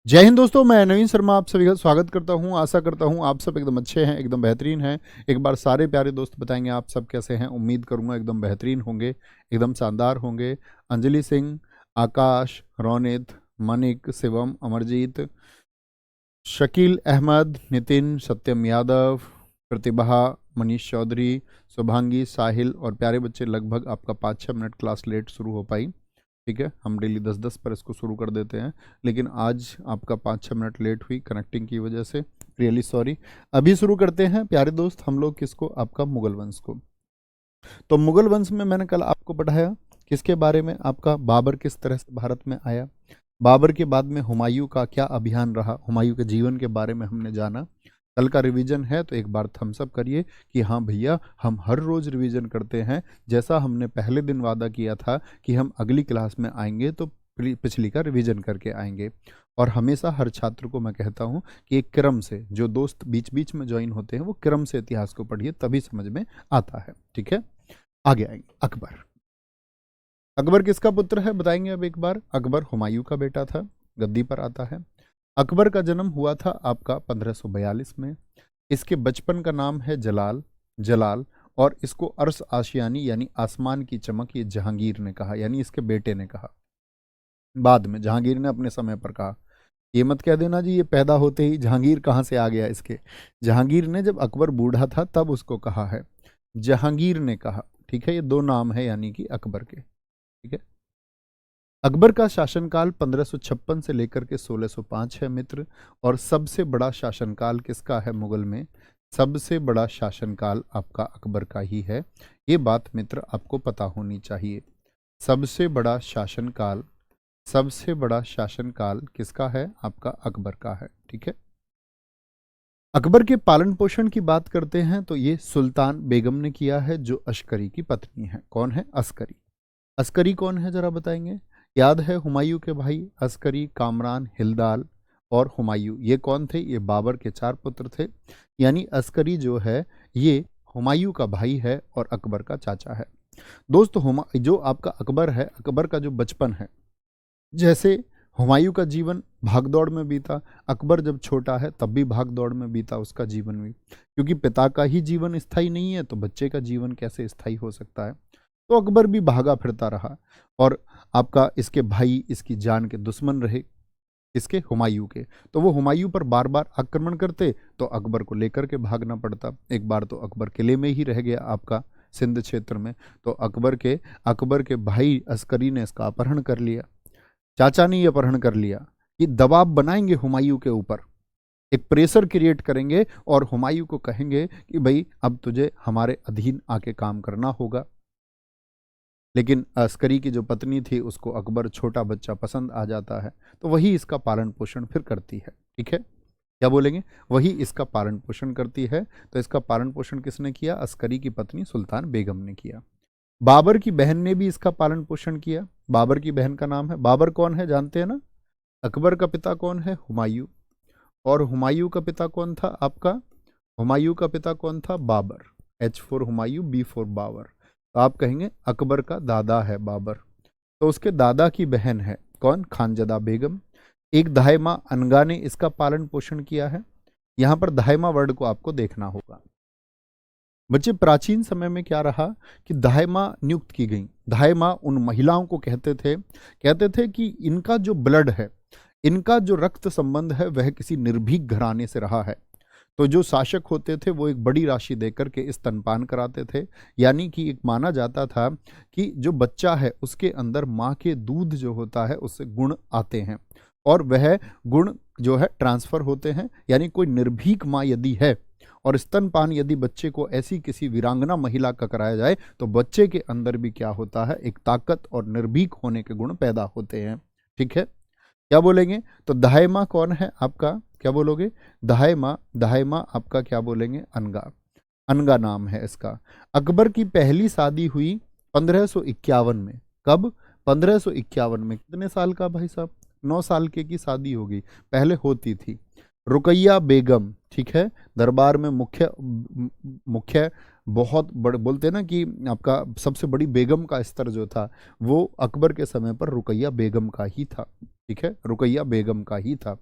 जय हिंद दोस्तों, मैं नवीन शर्मा आप सभी का स्वागत करता हूं। आशा करता हूं आप सब एकदम अच्छे हैं, एकदम बेहतरीन हैं। एक बार सारे प्यारे दोस्त बताएंगे आप सब कैसे हैं। उम्मीद करूंगा एकदम बेहतरीन होंगे, एकदम शानदार होंगे। अंजलि सिंह, आकाश, रोनित, मनिक, शिवम, अमरजीत, शकील अहमद, नितिन, सत्यम यादव, प्रतिभा, मनीष चौधरी, शुभांगी, साहिल और प्यारे बच्चे। लगभग आपका 5-6 मिनट क्लास लेट शुरू हो पाई। ठीक है, हम डेली 10-10 पर इसको शुरू कर देते हैं, लेकिन आज आपका 5-6 मिनट लेट हुई कनेक्टिंग की वजह से। Really sorry. अभी शुरू करते हैं प्यारे दोस्त हम लोग किसको, आपका मुगल वंश को। तो मुगल वंश में मैंने कल आपको पढ़ाया किसके बारे में, आपका बाबर किस तरह से भारत में आया। बाबर के बाद में हुमायूं का क्या अभियान रहा, हुमायूं के जीवन के बारे में हमने जाना। कल का रिवीजन है तो एक बार थम्स अप करिए कि हाँ भैया हम हर रोज रिवीजन करते हैं। जैसा हमने पहले दिन वादा किया था कि हम अगली क्लास में आएंगे तो पिछली का रिवीजन करके आएंगे। और हमेशा हर छात्र को मैं कहता हूँ कि एक क्रम से, जो दोस्त बीच बीच में ज्वाइन होते हैं वो क्रम से इतिहास को पढ़िए, तभी समझ में आता है। ठीक है, आगे आएंगे। अकबर। अकबर किसका पुत्र है बताएंगे अब एक बार। अकबर हुमायूं का बेटा था। गद्दी पर आता है। अकबर का जन्म हुआ था आपका 1542 में। इसके बचपन का नाम है जलाल। जलाल। और इसको अर्श आशियानी यानी आसमान की चमक ये जहांगीर ने कहा, यानी इसके बेटे ने कहा। बाद में जहांगीर ने अपने समय पर कहा। ये मत कह देना जी ये पैदा होते ही जहांगीर कहाँ से आ गया इसके। जहांगीर ने जब अकबर बूढ़ा था तब उसको कहा है, जहांगीर ने कहा। ठीक है, ये दो नाम है यानी कि अकबर के। ठीक है। अकबर का शासनकाल 1556 से लेकर के 1605 है मित्र। और सबसे बड़ा शासनकाल किसका है मुगल में, सबसे बड़ा शासनकाल आपका अकबर का ही है। ये बात मित्र आपको पता होनी चाहिए। सबसे बड़ा शासनकाल, सबसे बड़ा शासनकाल किसका है, आपका अकबर का है। ठीक है। अकबर के पालन पोषण की बात करते हैं तो ये सुल्तान बेगम ने किया है, जो अस्करी की पत्नी है। कौन है, अस्करी। अस्करी कौन है जरा बताएंगे। याद है हुमायूं के भाई अस्करी, कामरान, हिलदाल और हुमायूं, ये कौन थे, ये बाबर के 4 पुत्र थे। यानी अस्करी जो है ये हुमायूं का भाई है और अकबर का चाचा है। दोस्त जो आपका अकबर है, अकबर का जो बचपन है, जैसे हुमायूं का जीवन भागदौड़ में बीता, अकबर जब छोटा है तब भी भागदौड़ में बीता उसका जीवन भी। क्योंकि पिता का ही जीवन स्थायी नहीं है तो बच्चे का जीवन कैसे स्थायी हो सकता है। तो अकबर भी भागा फिरता रहा। और आपका इसके भाई इसकी जान के दुश्मन रहे, इसके हुमायूं के। तो वो हुमायूं पर बार बार आक्रमण करते तो अकबर को लेकर के भागना पड़ता। एक बार तो अकबर किले में ही रह गया आपका सिंध क्षेत्र में। तो अकबर के भाई अस्करी ने इसका अपहरण कर लिया। चाचा ने यह अपहरण कर लिया कि दबाव बनाएंगे हुमायूं के ऊपर, एक प्रेशर क्रिएट करेंगे और हुमायूं को कहेंगे कि भाई अब तुझे हमारे अधीन आके काम करना होगा। लेकिन अस्करी की जो पत्नी थी उसको अकबर छोटा बच्चा पसंद आ जाता है, तो वही इसका पालन पोषण फिर करती है। ठीक है, क्या बोलेंगे, वही इसका पालन पोषण करती है। तो इसका पालन पोषण किसने किया, अस्करी की पत्नी सुल्तान बेगम ने किया। बाबर की बहन ने भी इसका पालन पोषण किया। बाबर की बहन का नाम है, बाबर कौन है जानते हैं ना। अकबर का पिता कौन है, हुमायूं। और हुमायूं का पिता कौन था आपका, हुमायूं का पिता कौन था, Babur. H for Humayun, B for Babur. तो आप कहेंगे अकबर का दादा है बाबर। तो उसके दादा की बहन है कौन, खानजदा बेगम। एक दाहिमा अनगा ने इसका पालन पोषण किया है। यहां पर दाहिमा वर्ड को आपको देखना होगा। बच्चे प्राचीन समय में क्या रहा कि दाई माँ नियुक्त की गई। दाई माँ उन महिलाओं को कहते थे कि इनका जो ब्लड है, इनका जो रक्त संबंध है वह किसी निर्भीक घराने से रहा है। तो जो शासक होते थे वो एक बड़ी राशि देकर के स्तनपान कराते थे। यानी कि एक माना जाता था कि जो बच्चा है उसके अंदर माँ के दूध जो होता है उससे गुण आते हैं और वह गुण जो है ट्रांसफर होते हैं। यानी कोई निर्भीक माँ यदि है और स्तनपान यदि बच्चे को ऐसी किसी वीरांगना महिला का कराया जाए तो बच्चे के अंदर भी क्या होता है, एक ताकत और निर्भीक होने के गुण पैदा होते हैं। ठीक है, क्या बोलेंगे। तो दाई माँ कौन है आपका, क्या बोलोगे, दाई माँ आपका क्या बोलेंगे, अनगा। अनगा नाम है इसका। अकबर की पहली शादी हुई 1551 में। कब, 1551 में। कितने साल का भाई साहब, 9 साल के की शादी होगी, पहले होती थी। रुकैया बेगम, ठीक है। दरबार में मुख्य मुख्य बहुत बड़े बोलते हैं ना कि आपका सबसे बड़ी बेगम का स्तर जो था वो अकबर के समय पर रुकैया बेगम का ही था। ठीक है, रुकैया बेगम का ही था।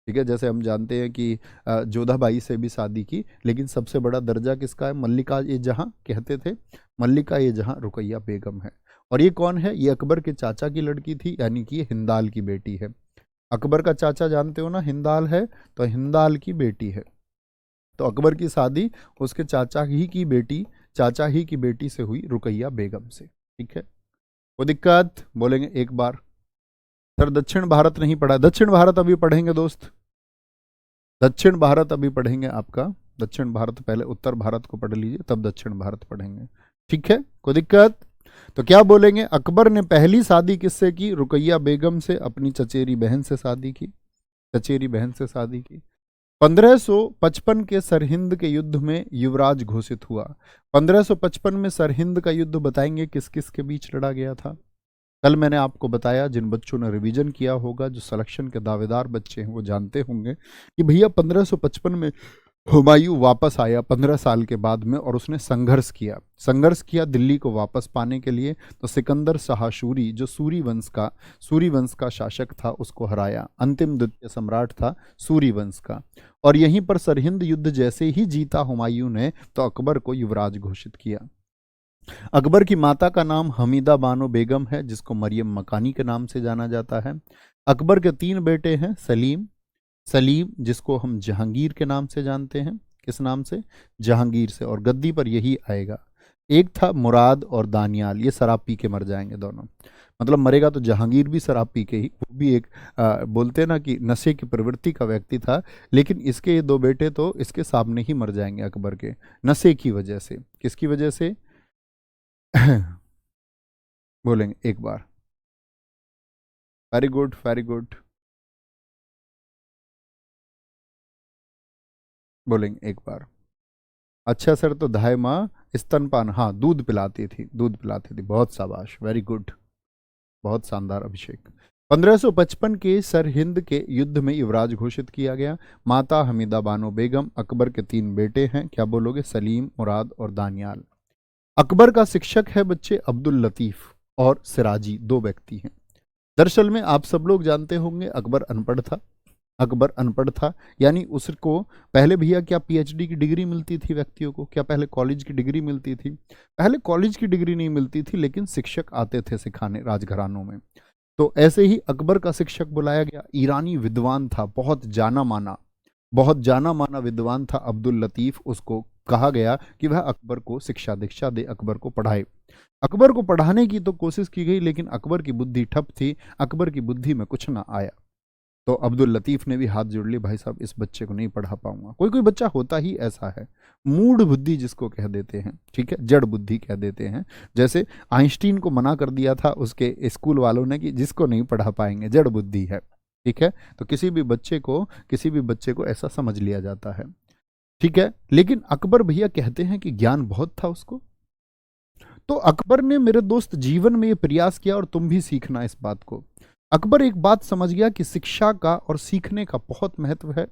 ठीक है, जैसे हम जानते हैं कि जोधाबाई से भी शादी की, लेकिन सबसे बड़ा दर्जा किसका है? मल्लिका ये जहाँ कहते थे, मल्लिका ये जहाँ रुकैया बेगम है। और ये कौन है? ये अकबर के चाचा की लड़की थी, यानी कि ये हिंदाल की बेटी है। अकबर का चाचा जानते हो ना, हिंदाल है, तो हिंदाल की बेटी है। तो अकबर की शादी उसके चाचा ही की बेटी से हुई, रुकैया बेगम से। ठीक है, वो दिक्कत बोलेंगे एक बार। सर दक्षिण भारत नहीं पढ़ा, दक्षिण भारत अभी पढ़ेंगे दोस्त, दक्षिण भारत अभी पढ़ेंगे आपका। दक्षिण भारत पहले उत्तर भारत को पढ़ लीजिए, तब दक्षिण भारत पढ़ेंगे। ठीक है, कोई दिक्कत? तो क्या बोलेंगे? अकबर ने पहली शादी किससे की? रुकैया बेगम से, अपनी चचेरी बहन से शादी की, चचेरी बहन से शादी की। 1555 के सरहिंद के युद्ध में युवराज घोषित हुआ। 1555 में सरहिंद का युद्ध बताएंगे किस किस के बीच लड़ा गया था? कल मैंने आपको बताया, जिन बच्चों ने रिवीजन किया होगा, जो सिलेक्शन के दावेदार बच्चे हैं वो जानते होंगे कि भैया 1555 में हुमायूं वापस आया 15 साल के बाद में, और उसने संघर्ष किया दिल्ली को वापस पाने के लिए। तो सिकंदर शाह सूरी, जो सूरी वंश का शासक था, उसको हराया। अंतिम द्वितीय सम्राट था सूरी वंश का। और यहीं पर सरहिंद युद्ध जैसे ही जीता हुमायूं ने, तो अकबर को युवराज घोषित किया। अकबर की माता का नाम हमीदा बानो बेगम है, जिसको मरियम मकानी के नाम से जाना जाता है। अकबर के 3 बेटे हैं, सलीम जिसको हम जहांगीर के नाम से जानते हैं। किस नाम से? जहांगीर से, और गद्दी पर यही आएगा। एक था मुराद और दानियाल, ये शराब पी के मर जाएंगे दोनों। मतलब मरेगा तो जहांगीर भी शराब पी के ही, वो भी एक बोलते ना कि नशे की प्रवृत्ति का व्यक्ति था। लेकिन इसके ये 2 बेटे तो इसके सामने ही मर जाएंगे अकबर के, नशे की वजह से। किसकी वजह से? बोलेंगे एक बार। Very good, very good. बोलेंगे एक बार। अच्छा सर, तो धाय माँ स्तनपान, हाँ दूध पिलाती थी। बहुत शाबाश, वेरी गुड, बहुत शानदार अभिषेक। 1555 के सरहिंद के युद्ध में युवराज घोषित किया गया। माता हमीदा बानो बेगम, अकबर के 3 बेटे हैं, क्या बोलोगे? सलीम, मुराद और दानियाल। अकबर का शिक्षक है बच्चे अब्दुल लतीफ और सिराजी, 2 व्यक्ति हैं। दरअसल में आप सब लोग जानते होंगे अकबर अनपढ़ था, यानी उसको पहले भैया क्या पीएचडी की डिग्री मिलती थी व्यक्तियों को? क्या पहले कॉलेज की डिग्री मिलती थी? पहले कॉलेज की डिग्री नहीं मिलती थी, लेकिन शिक्षक आते थे सिखाने राजघरानों में। तो ऐसे ही अकबर का शिक्षक बुलाया गया। ईरानी विद्वान था, बहुत जाना माना विद्वान था अब्दुल लतीफ। उसको कहा गया कि वह अकबर को शिक्षा दीक्षा दे, अकबर को पढ़ाए। अकबर को पढ़ाने की तो कोशिश की गई, लेकिन अकबर की बुद्धि ठप थी, अकबर की बुद्धि में कुछ ना आया। तो अब्दुल लतीफ ने भी हाथ जोड़ लिए, भाई साहब इस बच्चे को नहीं पढ़ा पाऊंगा। कोई कोई बच्चा होता ही ऐसा है, मूड बुद्धि जिसको कह देते हैं, ठीक है, जड़ बुद्धि कह देते हैं। जैसे आइंस्टीन को मना कर दिया था उसके स्कूल वालों ने कि जिसको नहीं पढ़ा पाएंगे, जड़ बुद्धि है। ठीक है, तो किसी भी बच्चे को ऐसा समझ लिया जाता है। ठीक है, लेकिन अकबर भैया कहते हैं कि ज्ञान बहुत था उसको। तो अकबर ने मेरे दोस्त जीवन में ये प्रयास किया, और तुम भी सीखना इस बात को। अकबर एक बात समझ गया कि शिक्षा का और सीखने का बहुत महत्व है।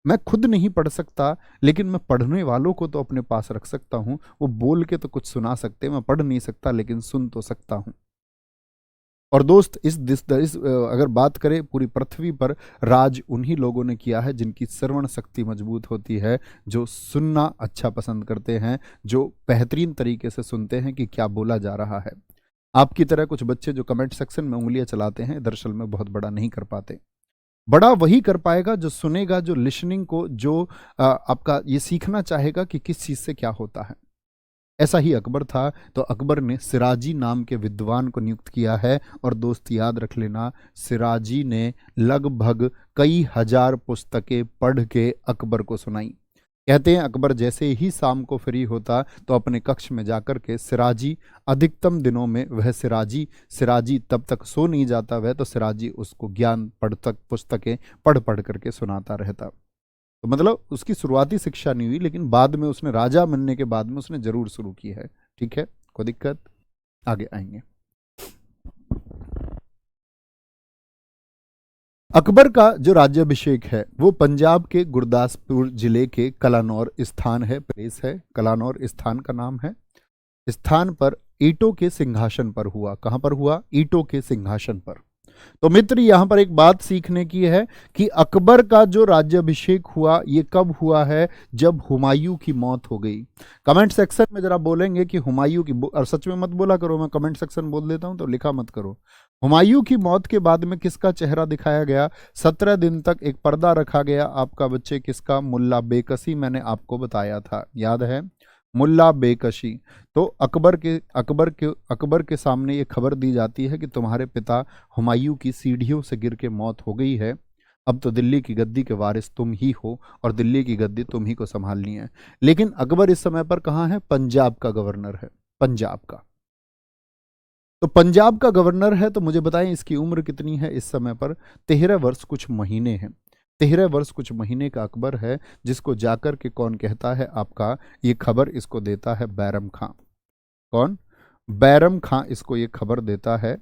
मैं खुद नहीं पढ़ सकता, लेकिन मैं पढ़ने वालों को तो अपने पास रख सकता हूं। वो बोल के तो कुछ सुना सकते, मैं पढ़ नहीं सकता, लेकिन सुन तो सकता हूं। और दोस्त अगर बात करें पूरी पृथ्वी पर, राज उन्हीं लोगों ने किया है जिनकी श्रवण शक्ति मजबूत होती है, जो सुनना अच्छा पसंद करते हैं, जो बेहतरीन तरीके से सुनते हैं कि क्या बोला जा रहा है। आपकी तरह कुछ बच्चे जो कमेंट सेक्शन में उंगलियां चलाते हैं, दरअसल में बहुत बड़ा नहीं कर पाते। बड़ा वही कर पाएगा जो सुनेगा, जो लिसनिंग को, जो आपका ये सीखना चाहेगा कि किस चीज से क्या होता है। ऐसा ही अकबर था। तो अकबर ने सिराजी नाम के विद्वान को नियुक्त किया है। और दोस्त याद रख लेना, सिराजी ने लगभग कई हजार पुस्तकें पढ़ के अकबर को सुनाई। कहते हैं अकबर जैसे ही शाम को फ्री होता तो अपने कक्ष में जाकर के सिराजी, अधिकतम दिनों में वह सिराजी तब तक सो नहीं जाता, वह तो सिराजी उसको ज्ञान पुस्तकें पढ़ पढ़ करके सुनाता रहता। तो मतलब उसकी शुरुआती शिक्षा नहीं हुई, लेकिन बाद में उसने राजा बनने के बाद में उसने जरूर शुरू की है। ठीक है, कोई दिक्कत? आगे आएंगे। अकबर का जो राज्याभिषेक है वो पंजाब के गुरदासपुर जिले के कलानौर स्थान है, प्लेस है, कलानौर स्थान का नाम है। स्थान पर ईंटों के सिंहासन पर हुआ। कहां पर हुआ? ईंटों के सिंहासन पर। तो मित्र यहां पर एक बात सीखने की है कि अकबर का जो राज्याभिषेक हुआ ये कब हुआ है, जब हुमायूं की मौत हो गई। कमेंट सेक्शन में जरा बोलेंगे कि हुमायूं की, और सच में मत बोला करो, मैं कमेंट सेक्शन बोल देता हूं तो लिखा मत करो। हुमायूं की मौत के बाद में किसका चेहरा दिखाया गया? 17 दिन तक एक पर्दा रखा गया आपका बच्चे, किसका? मुल्ला बेकसी, मैंने आपको बताया था, याद है? मुल्ला बेकशी। तो अकबर के सामने ये खबर दी जाती है कि तुम्हारे पिता हुमायूं की सीढ़ियों से गिर के मौत हो गई है, अब तो दिल्ली की गद्दी के वारिस तुम ही हो और दिल्ली की गद्दी तुम ही को संभालनी है। लेकिन अकबर इस समय पर कहाँ है? पंजाब का गवर्नर है, पंजाब का। तो पंजाब का गवर्नर है, तो मुझे बताएं इसकी उम्र कितनी है इस समय पर? 13 वर्ष कुछ महीने हैं। 13 वर्ष कुछ महीने का अकबर है, जिसको जाकर के कौन कहता है आपका, ये खबर इसको देता है बैरम खां। कौन? बैरम खां इसको ये खबर देता है।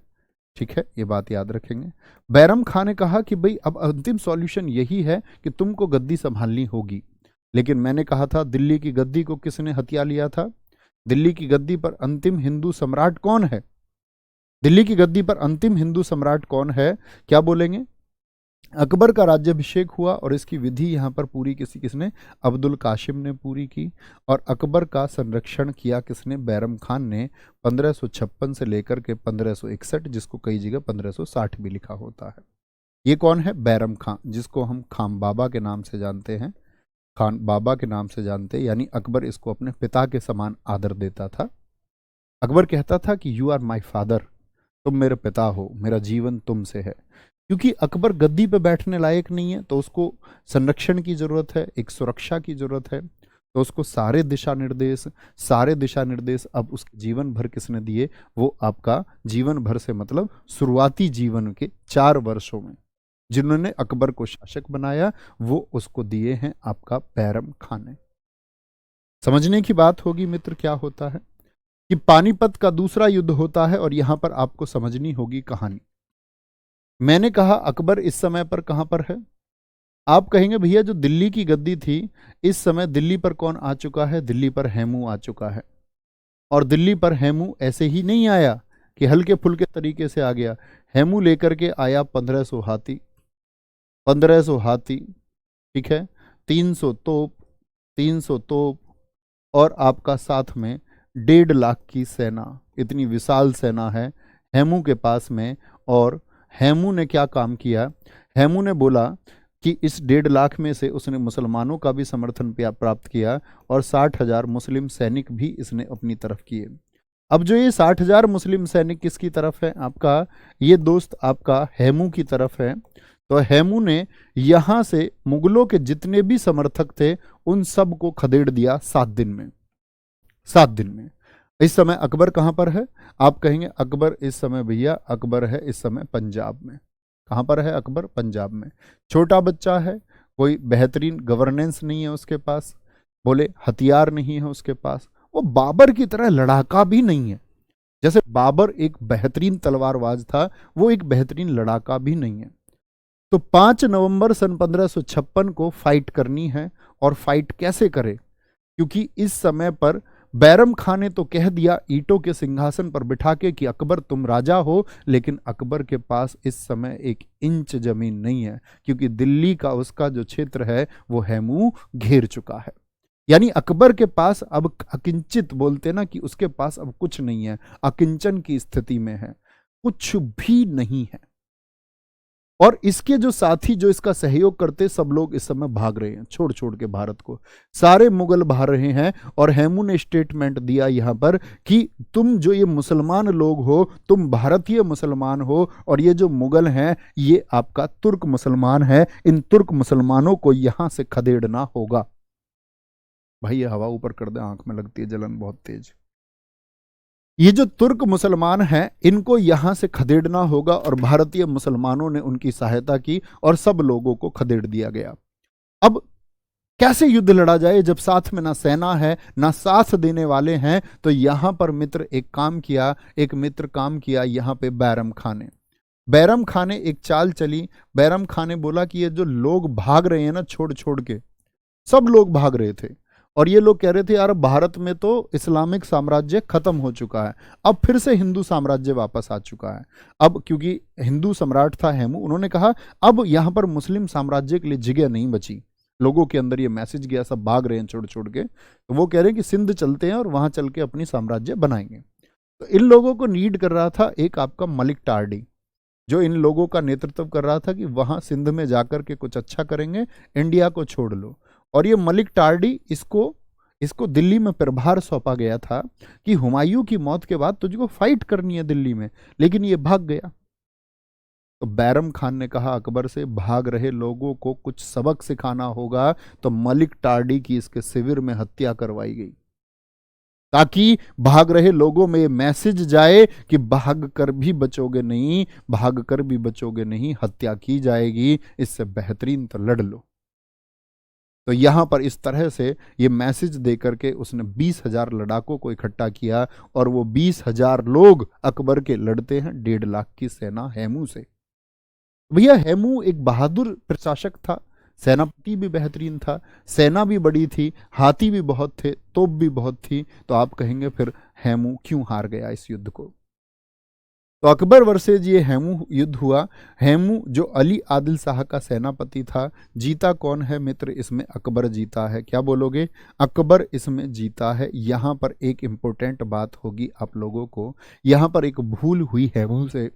ठीक है, ये बात याद रखेंगे। बैरम खां ने कहा कि भाई अब अंतिम सॉल्यूशन यही है कि तुमको गद्दी संभालनी होगी। लेकिन मैंने कहा था दिल्ली की गद्दी को किसने हथिया लिया था? दिल्ली की गद्दी पर अंतिम हिंदू सम्राट कौन है? दिल्ली की गद्दी पर अंतिम हिंदू सम्राट कौन है? क्या बोलेंगे? अकबर का राज्याभिषेक हुआ और इसकी विधि यहां पर पूरी किसने? अब्दुल काशिम ने पूरी की। और अकबर का संरक्षण किया किसने? बैरम खान ने। 1556 से लेकर के 1561, जिसको कई जगह 1560 भी लिखा होता है। ये कौन है? बैरम खान, जिसको हम खान बाबा के नाम से जानते हैं, खान बाबा के नाम से जानते हैं। यानी अकबर इसको अपने पिता के समान आदर देता था। अकबर कहता था कि यू आर माई फादर, तुम मेरे पिता हो, मेरा जीवन तुमसे है। क्योंकि अकबर गद्दी पे बैठने लायक नहीं है, तो उसको संरक्षण की जरूरत है, एक सुरक्षा की जरूरत है। तो उसको सारे दिशा निर्देश अब उसके जीवन भर किसने दिए? वो आपका जीवन भर से मतलब शुरुआती जीवन के 4 वर्षों में जिन्होंने अकबर को शासक बनाया, वो उसको दिए हैं आपका बैरम खान ने। समझने की बात होगी मित्र क्या होता है कि पानीपत का दूसरा युद्ध होता है, और यहां पर आपको समझनी होगी कहानी। मैंने कहा अकबर इस समय पर कहां पर है? आप कहेंगे भैया जो दिल्ली की गद्दी थी, इस समय दिल्ली पर कौन आ चुका है? दिल्ली पर हेमू आ चुका है। और दिल्ली पर हेमू ऐसे ही नहीं आया कि हल्के फुल्के तरीके से आ गया। हेमू लेकर के आया 1500 हाथी, 1500 हाथी, ठीक है, 300 तोप, 300 तोप, और आपका साथ में 1.5 लाख की सेना। इतनी विशाल सेना है हेमू के पास में। और हेमू ने क्या काम किया? हेमू ने बोला कि इस 1.5 लाख में से उसने मुसलमानों का भी समर्थन प्राप्त किया, और 60,000 मुस्लिम सैनिक भी इसने अपनी तरफ किए। अब जो ये 60,000 मुस्लिम सैनिक किसकी तरफ है? आपका ये दोस्त आपका हेमू की तरफ है। तो हेमू ने यहां से मुगलों के जितने भी समर्थक थे उन सब को खदेड़ दिया 7 दिन में। 7 दिन में। इस समय अकबर कहां पर है? आप कहेंगे अकबर इस समय भैया, अकबर है इस समय पंजाब में। कहां पर है अकबर? पंजाब में। छोटा बच्चा है, कोई बेहतरीन गवर्नेंस नहीं है उसके पास, बोले हथियार नहीं है उसके पास, वो बाबर की तरह लड़ाका भी नहीं है। जैसे बाबर एक बेहतरीन तलवारबाज था, वो एक बेहतरीन लड़ाका भी नहीं है। तो 5 नवंबर सन 1556 को फाइट करनी है। और फाइट कैसे करे? क्योंकि इस समय पर बैरम खान ने तो कह दिया ईंटों के सिंहासन पर बिठा के कि अकबर तुम राजा हो, लेकिन अकबर के पास इस समय 1 इंच जमीन नहीं है, क्योंकि दिल्ली का उसका जो क्षेत्र है वो हेमू घेर चुका है। यानी अकबर के पास अब अकिंचित, बोलते ना कि उसके पास अब कुछ नहीं है, अकिंचन की स्थिति में है, कुछ भी नहीं है। और इसके जो साथी जो इसका सहयोग करते सब लोग इस समय भाग रहे हैं, छोड़ छोड़ के भारत को, सारे मुगल भाग रहे हैं। और हेमू ने स्टेटमेंट दिया यहां पर कि तुम जो ये मुसलमान लोग हो, तुम भारतीय मुसलमान हो, और ये जो मुगल हैं ये आपका तुर्क मुसलमान है, इन तुर्क मुसलमानों को यहां से खदेड़ना होगा। भाई ये हवा ऊपर कर दे, आंख में लगती है जलन बहुत तेज। ये जो तुर्क मुसलमान हैं इनको यहां से खदेड़ना होगा, और भारतीय मुसलमानों ने उनकी सहायता की और सब लोगों को खदेड़ दिया गया। अब कैसे युद्ध लड़ा जाए जब साथ में ना सेना है ना साथ देने वाले हैं? तो यहां पर मित्र एक काम किया, एक मित्र काम किया यहां पे बैरम खान ने। बैरम खान ने एक चाल चली। बैरम खान ने बोला कि ये जो लोग भाग रहे हैं ना छोड़ छोड़ के, सब लोग भाग रहे थे, और ये लोग कह रहे थे यार भारत में तो इस्लामिक साम्राज्य खत्म हो चुका है, अब फिर से हिंदू साम्राज्य वापस आ चुका है। अब क्योंकि हिंदू सम्राट था हेमू, उन्होंने कहा अब यहाँ पर मुस्लिम साम्राज्य के लिए जगह नहीं बची। लोगों के अंदर ये मैसेज गया, सब भाग रहे हैं छोड़ छोड़ के, तो वो कह रहे हैं कि सिंध चलते हैं और वहां चल के अपनी साम्राज्य बनाएंगे। तो इन लोगों को नीड कर रहा था एक आपका मलिक टार्डी, जो इन लोगों का नेतृत्व कर रहा था कि वहां सिंध में जाकर के कुछ अच्छा करेंगे, इंडिया को छोड़ लो। और ये मलिक टार्डी, इसको दिल्ली में प्रभार सौंपा गया था कि हुमायूं की मौत के बाद तुझको फाइट करनी है दिल्ली में, लेकिन ये भाग गया। तो बैरम खान ने कहा अकबर से, भाग रहे लोगों को कुछ सबक सिखाना होगा, तो मलिक टार्डी की इसके शिविर में हत्या करवाई गई, ताकि भाग रहे लोगों में ये मैसेज जाए कि भाग कर भी बचोगे नहीं, भाग कर भी बचोगे नहीं, हत्या की जाएगी, इससे बेहतरीन तो लड़ लो। तो यहां पर इस तरह से ये मैसेज दे करके उसने 20,000 लड़ाकों को इकट्ठा किया, और वो 20,000 लोग अकबर के लड़ते हैं 1.5 लाख की सेना हेमू से। भैया हेमू एक बहादुर प्रशासक था, सेनापति भी बेहतरीन था, सेना भी बड़ी थी, हाथी भी बहुत थे, तोप भी बहुत थी। तो आप कहेंगे फिर हेमू क्यों हार गया इस युद्ध को? तो अकबर वर्सेज ये हेमू युद्ध हुआ। हेमू जो अली आदिल शाह का सेनापति था, जीता कौन है मित्र इसमें? अकबर जीता है। क्या बोलोगे? अकबर इसमें जीता है। यहाँ पर एक इंपॉर्टेंट बात होगी आप लोगों को, यहाँ पर एक भूल हुई हेमू से।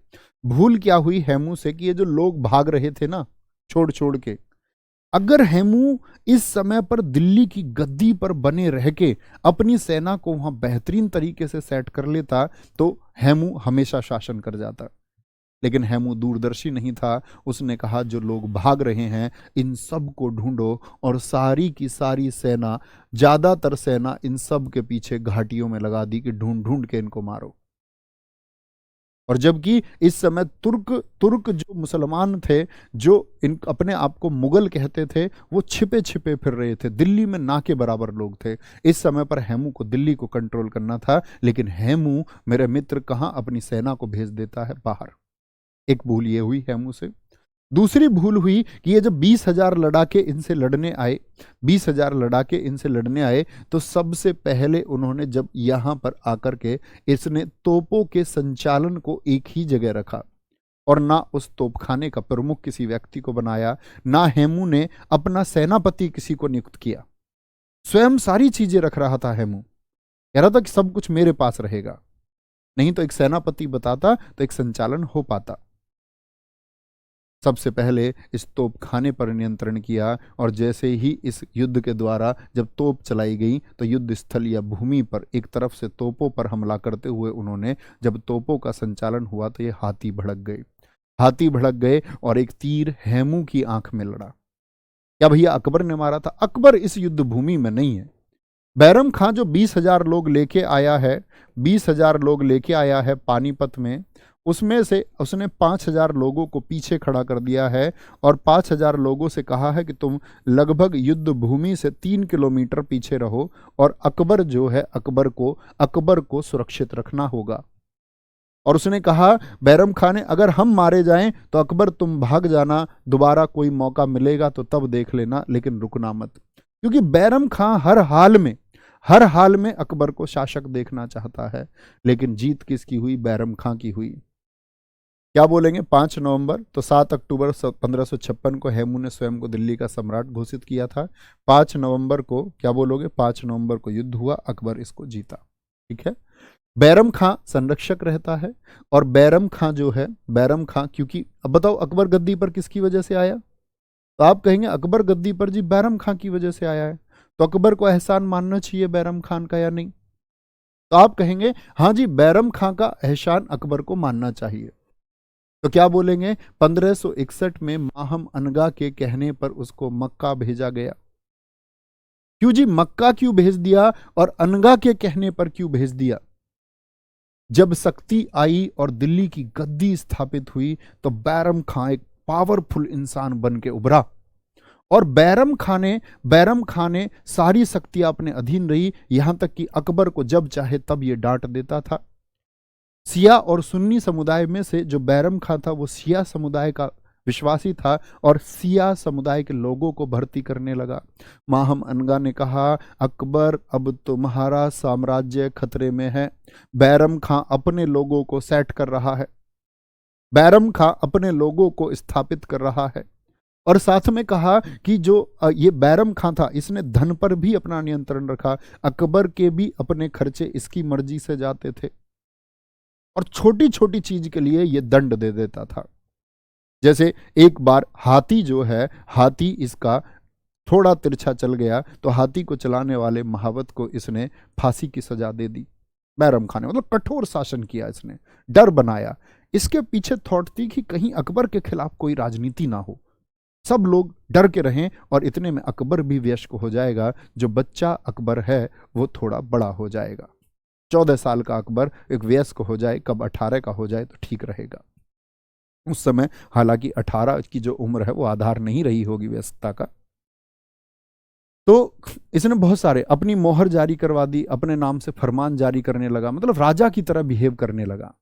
भूल क्या हुई हेमू से कि ये जो लोग भाग रहे थे ना छोड़ छोड़ के, अगर हेमू इस समय पर दिल्ली की गद्दी पर बने रह के अपनी सेना को वहां बेहतरीन तरीके से सेट कर लेता तो हेमू हमेशा शासन कर जाता। लेकिन हेमू दूरदर्शी नहीं था। उसने कहा जो लोग भाग रहे हैं इन सब को ढूंढो, और सारी की सारी सेना, ज्यादातर सेना इन सब के पीछे घाटियों में लगा दी कि ढूंढ ढूंढ के इनको मारो। और जबकि इस समय तुर्क जो मुसलमान थे, जो इन अपने आप को मुगल कहते थे, वो छिपे छिपे फिर रहे थे, दिल्ली में ना के बराबर लोग थे। इस समय पर हेमू को दिल्ली को कंट्रोल करना था, लेकिन हेमू मेरे मित्र कहाँ अपनी सेना को भेज देता है बाहर। एक भूल ये हुई हेमू से। दूसरी भूल हुई कि ये जब 20,000 लड़ाके इनसे लड़ने आए, 20,000 लड़ाके इनसे लड़ने आए, तो सबसे पहले उन्होंने जब यहां पर आकर के इसने तोपों के संचालन को एक ही जगह रखा, और ना उस तोपखाने का प्रमुख किसी व्यक्ति को बनाया, ना हेमू ने अपना सेनापति किसी को नियुक्त किया। स्वयं सारी चीजें रख रहा था हेमू, कह रहा था कि सब कुछ मेरे पास रहेगा। नहीं तो एक सेनापति बताता तो एक संचालन हो पाता। सबसे पहले इस तोपखाने पर नियंत्रण किया, और जैसे ही इस युद्ध के द्वारा जब तोप चलाई गई तो युद्ध स्थल या भूमि पर एक तरफ से तोपों पर हमला करते हुए उन्होंने, जब तोपों का संचालन हुआ तो ये हाथी भड़क गए। हाथी भड़क गए और एक तीर हेमू की आंख में लड़ा। क्या भैया अकबर ने मारा था? अकबर इस युद्ध भूमि में नहीं है। बैरम खां जो 20,000 लोग लेके आया है, 20,000 लोग लेके आया है पानीपत में, उसमें से उसने 5,000 लोगों को पीछे खड़ा कर दिया है, और 5,000 लोगों से कहा है कि तुम लगभग युद्ध भूमि से 3 किलोमीटर पीछे रहो, और अकबर जो है अकबर को सुरक्षित रखना होगा। और उसने कहा बैरम खां ने, अगर हम मारे जाएं तो अकबर तुम भाग जाना, दोबारा कोई मौका मिलेगा तो तब देख लेना, लेकिन रुकना मत। क्योंकि बैरम खां हर हाल में अकबर को शासक देखना चाहता है। लेकिन जीत किसकी हुई? बैरम खां की हुई। क्या बोलेंगे? 5 नवंबर, तो 7 अक्टूबर 1556 को हेमू ने स्वयं को दिल्ली का सम्राट घोषित किया था। 5 नवंबर को क्या बोलोगे? 5 नवंबर को युद्ध हुआ, अकबर इसको जीता। ठीक है। बैरम खां संरक्षक रहता है, और बैरम खां जो है, बैरम खां, क्योंकि अब बताओ अकबर गद्दी पर किसकी वजह से आया? तो आप कहेंगे अकबर गद्दी पर जी बैरम खां की वजह से आया है, तो अकबर को एहसान मानना चाहिए बैरम खान का या नहीं? तो आप कहेंगे हाँ जी, बैरम खां का एहसान अकबर को मानना चाहिए। तो क्या बोलेंगे? 1561 में माहम अनगा के कहने पर उसको मक्का भेजा गया। क्यों जी मक्का क्यों भेज दिया, और अनगा के कहने पर क्यों भेज दिया? जब शक्ति आई और दिल्ली की गद्दी स्थापित हुई, तो बैरम खां एक पावरफुल इंसान बन के उभरा, और बैरम खां ने सारी शक्तियां अपने अधीन रही, यहां तक कि अकबर को जब चाहे तब ये डांट देता था। शिया और सुन्नी समुदाय में से जो बैरम खां था वो शिया समुदाय का विश्वासी था और सिया समुदाय के लोगों को भर्ती करने लगा। माहम अनगा ने कहा, अकबर अब तुम्हारा साम्राज्य खतरे में है। बैरम खां अपने लोगों को सेट कर रहा है, बैरम खां अपने लोगों को स्थापित कर रहा है। और साथ में कहा कि जो ये बैरम खां था, इसने धन पर भी अपना नियंत्रण रखा। अकबर के भी अपने खर्चे इसकी मर्जी से जाते थे और छोटी छोटी चीज के लिए ये दंड दे देता था। जैसे एक बार हाथी जो है, हाथी इसका थोड़ा तिरछा चल गया तो हाथी को चलाने वाले महावत को इसने फांसी की सजा दे दी। बैरम खान ने मतलब कठोर शासन किया, इसने डर बनाया। इसके पीछे थॉट थी कि कहीं अकबर के खिलाफ कोई राजनीति ना हो, सब लोग डर के रहें और इतने में अकबर भी वयस्क हो जाएगा, जो बच्चा अकबर है वो थोड़ा बड़ा हो जाएगा। 14 साल का अकबर एक वयस्क हो जाए, कब 18 का हो जाए तो ठीक रहेगा। उस समय हालांकि 18 की जो उम्र है वो आधार नहीं रही होगी वयस्कता का। तो इसने बहुत सारे अपनी मोहर जारी करवा दी, अपने नाम से फरमान जारी करने लगा, मतलब राजा की तरह बिहेव करने लगा।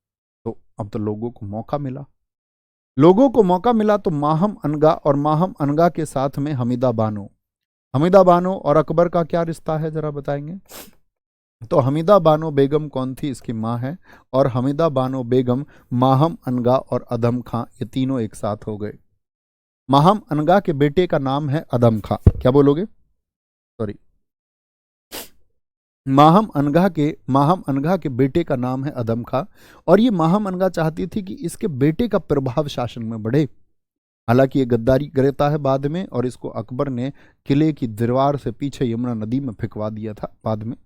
तो अब तो लोगों को मौका मिला, लोगों को मौका मिला तो माहम अनगा और माहम अनगा के साथ में हमीदा बानो। हमीदा बानो और अकबर का क्या रिश्ता है जरा बताएंगे? तो हमीदा बानो बेगम कौन थी? इसकी माँ है। और हमीदा बानो बेगम, माहम अनगा और अदम खां, ये तीनों एक साथ हो गए। माहम अनगा के बेटे का नाम है अदम खां। क्या बोलोगे? सॉरी, माहम अनगा के बेटे का नाम है अदम खां। और ये माहम अनगा चाहती थी कि इसके बेटे का प्रभाव शासन में बढ़े। हालांकि ये गद्दारी करता है बाद में, और इसको अकबर ने किले की दीवार से पीछे यमुना नदी में फेंकवा दिया था बाद में,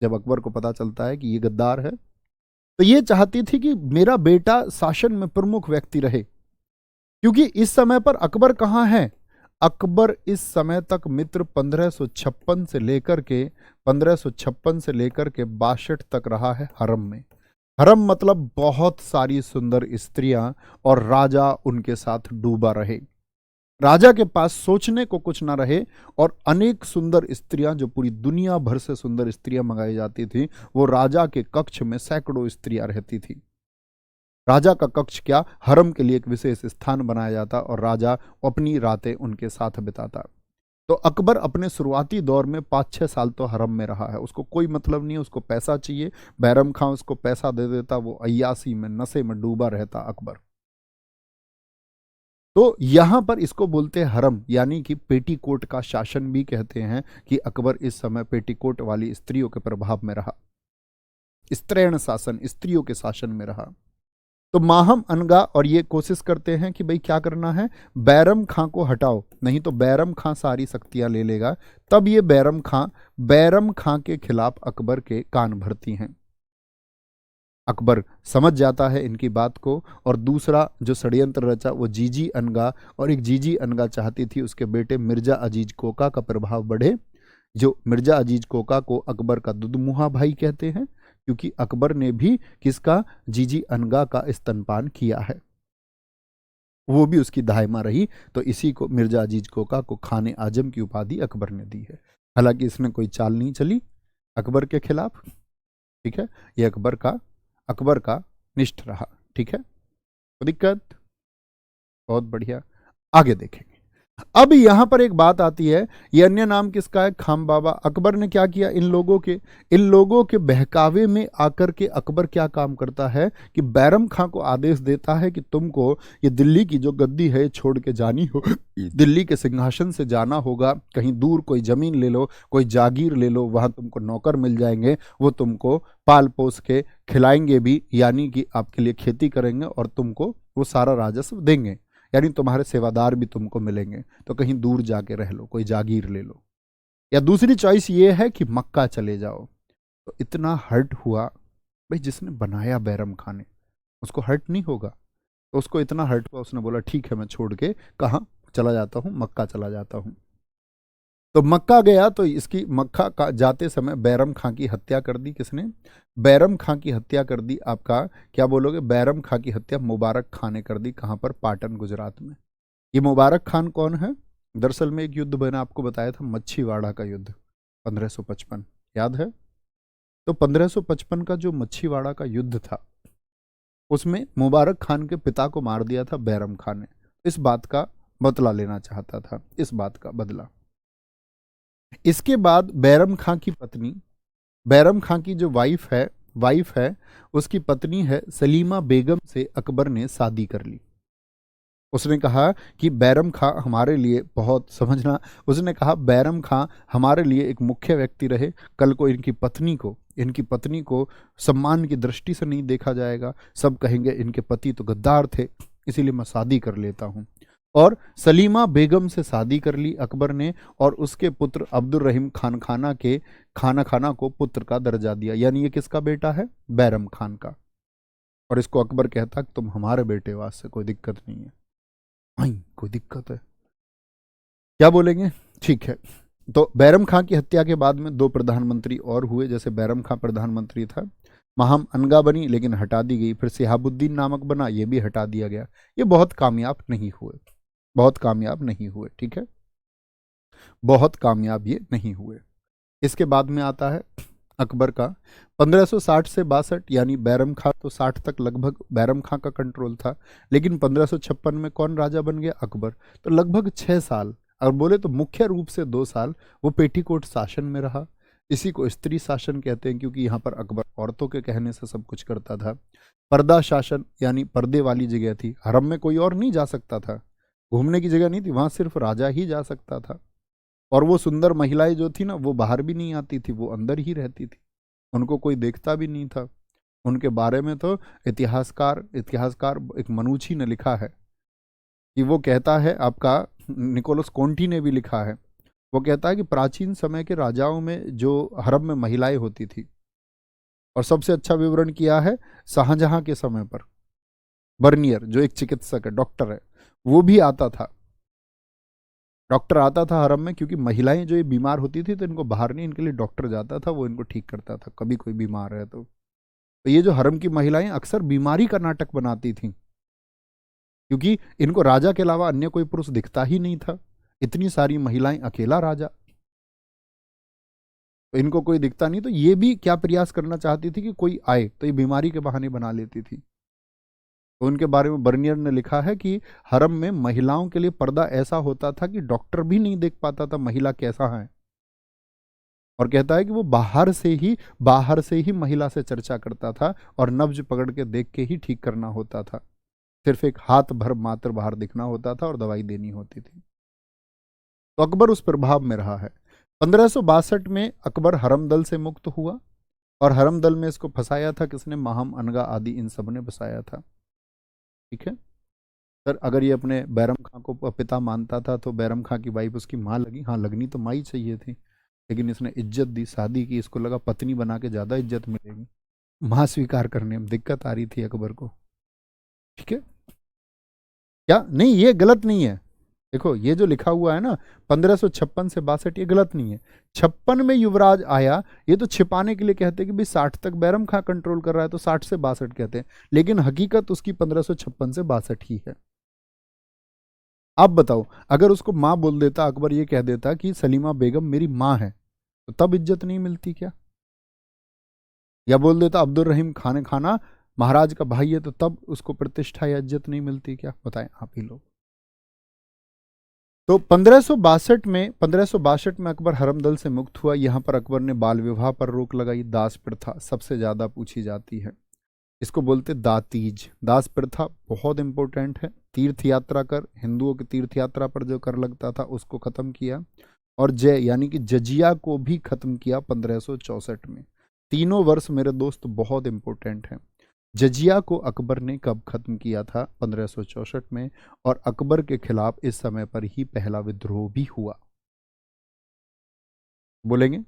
जब अकबर को पता चलता है कि ये गद्दार है। तो ये चाहती थी कि मेरा बेटा शासन में प्रमुख व्यक्ति रहे, क्योंकि इस समय पर अकबर कहाँ है? अकबर इस समय तक मित्र 1556 से लेकर के 62 तक रहा है हरम में। हरम मतलब बहुत सारी सुंदर स्त्रियां, और राजा उनके साथ डूबा रहे। राजा के पास सोचने को कुछ ना रहे, और अनेक सुंदर स्त्रियां, जो पूरी दुनिया भर से सुंदर स्त्रियां मंगाई जाती थी, वो राजा के कक्ष में सैकड़ों स्त्रियां रहती थी। राजा का कक्ष क्या, हरम के लिए एक विशेष स्थान बनाया जाता, और राजा अपनी रातें उनके साथ बिताता। तो अकबर अपने शुरुआती दौर में 5-6 साल तो हरम में रहा है, उसको कोई मतलब नहीं, उसको पैसा चाहिए। बैरम खां उसको पैसा दे देता, वो अय्यासी में, नशे में डूबा रहता अकबर। तो यहां पर इसको बोलते हैं हरम, यानी कि पेटीकोट का शासन भी कहते हैं, कि अकबर इस समय पेटीकोट वाली स्त्रियों के प्रभाव में रहा, स्त्रैण शासन, स्त्रियों के शासन में रहा। तो माहम अनगा और ये कोशिश करते हैं कि भाई क्या करना है, बैरम खां को हटाओ, नहीं तो बैरम खां सारी शक्तियां ले लेगा। तब ये बैरम खां के खिलाफ अकबर के कान भरती हैं। अकबर समझ जाता है इनकी बात को, और दूसरा जो षड्यंत्र रचा वो जीजी अनगा, और एक जीजी अनगा चाहती थी उसके बेटे मिर्जा अजीज कोका का प्रभाव बढ़े। जो मिर्जा अजीज कोका को अकबर का दुधमुहा भाई कहते हैं, क्योंकि अकबर ने भी किसका, जीजी अनगा का स्तनपान किया है, वो भी उसकी दाहिमा रही। तो इसी को मिर्जा अजीज कोका को खाने आजम की उपाधि अकबर ने दी है। हालांकि इसमें कोई चाल नहीं चली अकबर के खिलाफ, ठीक है, ये अकबर का निष्ठ रहा, ठीक है, कोई दिक्कत? बहुत बढ़िया, आगे देखेंगे। अब यहां पर एक बात आती है, ये अन्य नाम किसका है? खाम बाबा। अकबर ने क्या किया, इन लोगों के बहकावे में आकर के अकबर क्या काम करता है कि बैरम खां को आदेश देता है कि तुमको ये दिल्ली की जो गद्दी है छोड़ के जानी हो, दिल्ली के सिंहासन से जाना होगा, कहीं दूर कोई जमीन ले लो, कोई जागीर ले लो, वहां तुमको नौकर मिल जाएंगे, वो तुमको पाल पोस के खिलाएंगे भी, यानी कि आपके लिए खेती करेंगे और तुमको वो सारा राजस्व देंगे, यानी तुम्हारे सेवादार भी तुमको मिलेंगे, तो कहीं दूर जाके रह लो, कोई जागीर ले लो। या दूसरी चॉइस ये है कि मक्का चले जाओ। तो इतना हर्ट हुआ भाई, जिसने बनाया बैरम खान ने, उसको हर्ट नहीं होगा? तो उसको इतना हर्ट हुआ, उसने बोला ठीक है मैं छोड़ के कहाँ चला जाता हूँ, मक्का चला जाता हूँ। तो मक्का गया, तो इसकी मक्का का जाते समय बैरम खां की हत्या कर दी। किसने? बैरम खां की हत्या कर दी। आपका क्या बोलोगे? बैरम खां की हत्या मुबारक खान ने कर दी। कहाँ पर? पाटन, गुजरात में। ये मुबारक खान कौन है? दरअसल में एक युद्ध मैंने आपको बताया था, मच्छीवाड़ा का युद्ध, 1555, याद है? तो 1555 का जो मच्छीवाड़ा का युद्ध था, उसमें मुबारक खान के पिता को मार दिया था बैरम खान ने। इस बात का बदला लेना चाहता था, इस बात का बदला। इसके बाद बैरम खां की पत्नी, बैरम खां की जो वाइफ है, उसकी पत्नी है सलीमा बेगम से अकबर ने शादी कर ली। उसने कहा कि बैरम खां हमारे लिए बहुत, समझना, उसने कहा बैरम खां हमारे लिए एक मुख्य व्यक्ति रहे, कल को इनकी पत्नी को सम्मान की दृष्टि से नहीं देखा जाएगा, सब कहेंगे इनके पति तो गद्दार थे, इसीलिए मैं शादी कर लेता हूँ। और सलीमा बेगम से शादी कर ली अकबर ने, और उसके पुत्र अब्दुल रहीम खाना खाना को पुत्र का दर्जा दिया। यानी ये किसका बेटा है? बैरम खान का। और इसको अकबर कहता कि तुम हमारे बेटे वास्ते कोई दिक्कत नहीं है। कोई दिक्कत है क्या बोलेंगे? ठीक है। तो बैरम खां की हत्या के बाद में 2 प्रधानमंत्री और हुए। जैसे बैरम खां प्रधानमंत्री था, महम अनगा बनी लेकिन हटा दी गई, फिर सिहाबुद्दीन नामक बना, ये भी हटा दिया गया। ये बहुत कामयाब नहीं हुए, ठीक है, बहुत कामयाब ये नहीं हुए। इसके बाद में आता है अकबर का 1560 से 62, यानी बैरम खां तो 60 तक लगभग बैरम खां का कंट्रोल था, लेकिन 1556 में कौन राजा बन गया? अकबर। तो लगभग 6 साल, और बोले तो मुख्य रूप से 2 साल वो पेटीकोट शासन में रहा। इसी को स्त्री शासन कहते हैं, क्योंकि यहाँ पर अकबर औरतों के कहने से सब कुछ करता था। पर्दा शासन, यानी पर्दे वाली जगह थी, हरम में कोई और नहीं जा सकता था, घूमने की जगह नहीं थी, वहां सिर्फ राजा ही जा सकता था। और वो सुंदर महिलाएं जो थी ना, वो बाहर भी नहीं आती थी, वो अंदर ही रहती थी, उनको कोई देखता भी नहीं था। उनके बारे में तो इतिहासकार एक मनुची ने लिखा है कि वो कहता है, आपका निकोलस कोंटी ने भी लिखा है, वो कहता है कि प्राचीन समय के राजाओं में जो हरम में महिलाएं होती थी, और सबसे अच्छा विवरण किया है शाहजहां के समय पर। बर्नियर जो एक चिकित्सक है, डॉक्टर है, वो भी आता था, डॉक्टर आता था हरम में, क्योंकि महिलाएं जो ये बीमार होती थी तो इनको बाहर नहीं, इनके लिए डॉक्टर जाता था, वो इनको ठीक करता था कभी कोई बीमार है तो ये जो हरम की महिलाएं अक्सर बीमारी का नाटक बनाती थीं, क्योंकि इनको राजा के अलावा अन्य कोई पुरुष दिखता ही नहीं था, इतनी सारी महिलाएं, अकेला राजा, तो इनको कोई दिखता नहीं, तो ये भी क्या प्रयास करना चाहती थी कि कोई आए, तो ये बीमारी के बहाने बना लेती थी। तो उनके बारे में बर्नियर ने लिखा है कि हरम में महिलाओं के लिए पर्दा ऐसा होता था कि डॉक्टर भी नहीं देख पाता था महिला कैसा है, और कहता है कि वो बाहर से ही महिला से चर्चा करता था, और नब्ज पकड़ के देख के ही ठीक करना होता था, सिर्फ एक हाथ भर मात्र बाहर दिखना होता था और दवाई देनी होती थी। तो अकबर उस प्रभाव में रहा है। 1562 में अकबर हरमदल से मुक्त हुआ, और हरमदल में इसको फंसाया था किसने? महम अनगा आदि इन सब ने फंसाया था, ठीक है सर। अगर ये अपने बैरम खां को पिता मानता था तो बैरम खां की वाइफ उसकी माँ लगी, हाँ लगनी तो माँ ही चाहिए थी, लेकिन इसने इज्जत दी, शादी की, इसको लगा पत्नी बना के ज़्यादा इज्जत मिलेगी, माँ स्वीकार करने में दिक्कत आ रही थी अकबर को, ठीक है। क्या नहीं, ये गलत नहीं है, देखो ये जो लिखा हुआ है ना 1556 से 62, ये गलत नहीं है। 56 में युवराज आया, ये तो छिपाने के लिए कहते हैं कि भाई 60 तक बैरम खां कंट्रोल कर रहा है, तो 60 से 62 कहते हैं, लेकिन हकीकत उसकी 1556 से 62 ही है। आप बताओ, अगर उसको माँ बोल देता, अकबर ये कह देता कि सलीमा बेगम मेरी माँ है, तो तब इज्जत नहीं मिलती क्या? या बोल देता अब्दुल रहीम खाना महाराज का भाई है, तो तब उसको प्रतिष्ठा या इज्जत नहीं मिलती क्या? बताएं आप ही लोग। तो 1562 में अकबर हरमदल से मुक्त हुआ। यहाँ पर अकबर ने बाल विवाह पर रोक लगाई, दास प्रथा सबसे ज़्यादा पूछी जाती है, इसको बोलते दातीज। दास प्रथा बहुत इंपॉर्टेंट है। तीर्थ यात्रा कर, हिंदुओं की तीर्थ यात्रा पर जो कर लगता था उसको ख़त्म किया, और यानी कि जजिया को भी ख़त्म किया 1564 में। तीनों वर्ष मेरे दोस्त बहुत इंपॉर्टेंट हैं। जजिया को अकबर ने कब खत्म किया था? 1564 में, और अकबर के खिलाफ इस समय पर ही पहला विद्रोह भी हुआ, बोलेंगे,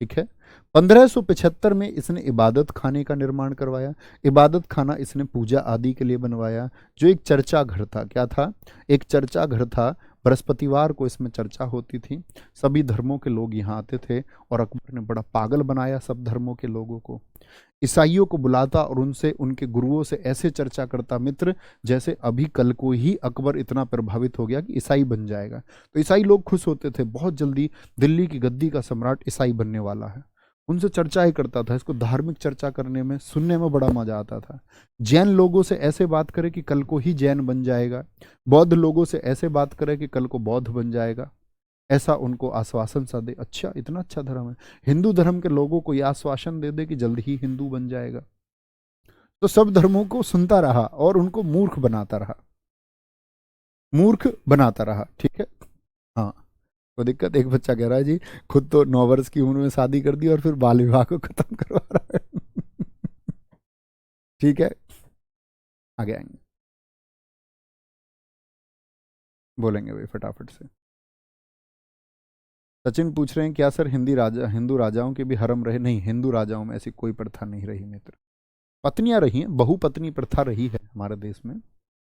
ठीक है। 1575 में इसने इबादत खाने का निर्माण करवाया। इबादत खाना इसने पूजा आदि के लिए बनवाया, जो एक चर्चा घर था। क्या था? एक चर्चा घर था। बृहस्पतिवार को इसमें चर्चा होती थी, सभी धर्मों के लोग यहाँ आते थे, और अकबर ने बड़ा पागल बनाया सब धर्मों के लोगों को। ईसाइयों को बुलाता और उनसे, उनके गुरुओं से ऐसे चर्चा करता मित्र, जैसे अभी कल को ही अकबर इतना प्रभावित हो गया कि ईसाई बन जाएगा। तो ईसाई लोग खुश होते थे, बहुत जल्दी दिल्ली की गद्दी का सम्राट ईसाई बनने वाला है। उनसे चर्चा ही करता था। इसको धार्मिक चर्चा करने में, सुनने में बड़ा मजा आता था। जैन लोगों से ऐसे बात करे कि कल को ही जैन बन जाएगा, बौद्ध लोगों से ऐसे बात करे कि कल को बौद्ध बन जाएगा, ऐसा उनको आश्वासन सा दे। अच्छा, इतना अच्छा धर्म है। हिंदू धर्म के लोगों को यह आश्वासन दे दे कि जल्द ही हिंदू बन जाएगा। तो सब धर्मों को सुनता रहा और उनको मूर्ख बनाता रहा, मूर्ख बनाता रहा। ठीक है, हाँ। तो दिक्कत, एक बच्चा कह रहा है जी खुद तो 9 वर्ष की उम्र में शादी कर दी और फिर बाल विवाह को खत्म करवा रहा है। ठीक है, आगे आएंगे, बोलेंगे भाई फटाफट से। सचिन पूछ रहे हैं क्या सर हिंदू राजाओं के भी हरम रहे? नहीं, हिंदू राजाओं में ऐसी कोई प्रथा नहीं रही मित्र। पत्नियां रही हैं, बहुपत्नी प्रथा रही है हमारे देश में,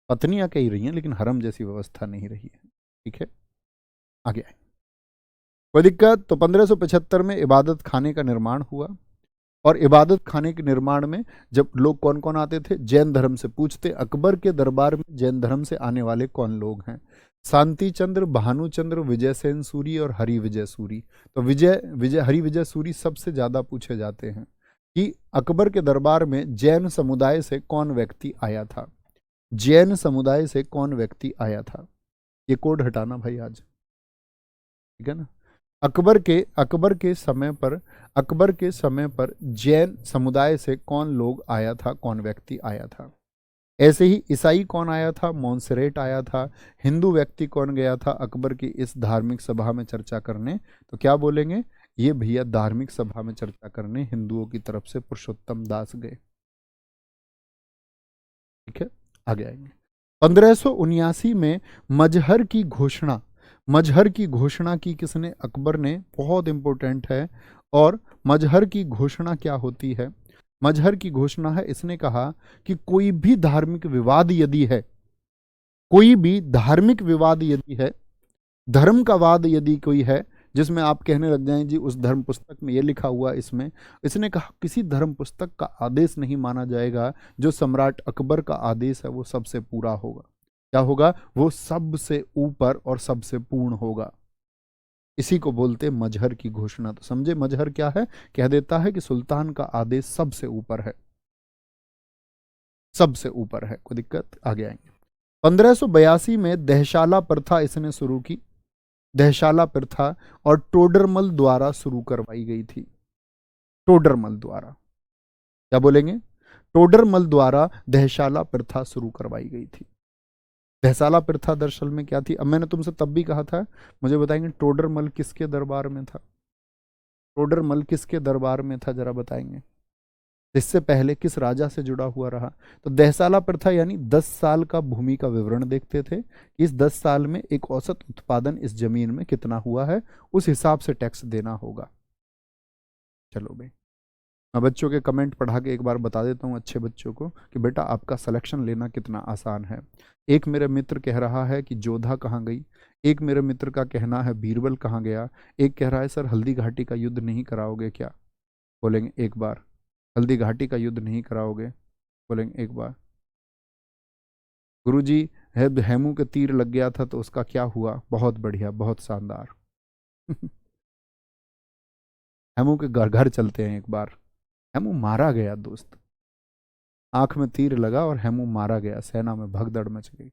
पत्नियां कई रही हैं, लेकिन हरम जैसी व्यवस्था नहीं रही है। ठीक है, आगे आए, कोई दिक्कत? तो 1575 में इबादत खाने का निर्माण हुआ, और इबादत खाने के निर्माण में जब लोग कौन कौन आते थे, जैन धर्म से पूछते, अकबर के दरबार में जैन धर्म से आने वाले कौन लोग हैं? शांति चंद्र, भानुचंद्र, विजयसेन सूरी और हरि विजय सूरी। तो हरि विजय सूरी सबसे ज्यादा पूछे जाते हैं कि अकबर के दरबार में जैन समुदाय से कौन व्यक्ति आया था, जैन समुदाय से कौन व्यक्ति आया था। ये कोड हटाना भाई आज, ठीक है ना। अकबर के समय पर जैन समुदाय से कौन लोग आया था, कौन व्यक्ति आया था। ऐसे ही ईसाई कौन आया था, मोन्सेरेट आया था। हिंदू व्यक्ति कौन गया था अकबर की इस धार्मिक सभा में चर्चा करने? तो क्या बोलेंगे, ये भैया धार्मिक सभा में चर्चा करने हिंदुओं की तरफ से पुरुषोत्तम दास गए। ठीक है, आगे आएंगे। 1579 में मजहर की घोषणा की किसने? अकबर ने। बहुत इंपॉर्टेंट है। और मजहर की घोषणा क्या होती है? मजहर की घोषणा है, इसने कहा कि कोई भी धार्मिक विवाद यदि है, कोई भी धार्मिक विवाद यदि है, धर्म का वाद यदि कोई है, जिसमें आप कहने लग जाएं जी उस धर्म पुस्तक में ये लिखा हुआ, इसमें, इसने कहा किसी धर्म पुस्तक का आदेश नहीं माना जाएगा, जो सम्राट अकबर का आदेश है वो सबसे पूरा होगा। क्या होगा? वो सबसे ऊपर और सबसे पूर्ण होगा। इसी को बोलते मजहर की घोषणा। तो समझे मजहर क्या है? कह देता है कि सुल्तान का आदेश सबसे ऊपर है, सबसे ऊपर है। कोई दिक्कत? आगे आएंगे। 1582 में दहशाला प्रथा इसने शुरू की, दहशाला प्रथा, और टोडरमल द्वारा शुरू करवाई गई थी। टोडरमल द्वारा, क्या बोलेंगे? टोडरमल द्वारा दहशाला प्रथा शुरू करवाई गई थी। दहशाला प्रथा दरअसल में क्या थी? अब मैंने तुमसे तब भी कहा था, मुझे बताएंगे टोडरमल किसके दरबार में था? टोडरमल किसके दरबार में था, जरा बताएंगे। इससे पहले किस राजा से जुड़ा हुआ रहा? तो दहसाला प्रथा यानी 10 साल का भूमि का विवरण देखते थे, इस 10 साल में एक औसत उत्पादन इस जमीन में कितना हुआ है, उस हिसाब से टैक्स देना होगा। चलो भाई, मैं बच्चों के कमेंट पढ़ा के एक बार बता देता हूँ अच्छे बच्चों को कि बेटा आपका सिलेक्शन लेना कितना आसान है। एक मेरे मित्र कह रहा है कि जोधा कहाँ गई, एक मेरे मित्र का कहना है बीरबल कहाँ गया, एक कह रहा है सर हल्दी घाटी का युद्ध नहीं कराओगे क्या? बोलेंगे एक बार। हल्दी घाटी का युद्ध नहीं कराओगे? बोलेंगे एक बार। गुरुजी, हेमू के तीर लग गया था तो उसका क्या हुआ? बहुत बढ़िया, बहुत शानदार। हेमू के घर घर चलते हैं एक बार। हेमू मारा गया दोस्त, आंख में तीर लगा और हेमू मारा गया, सेना में भगदड़ मच गई।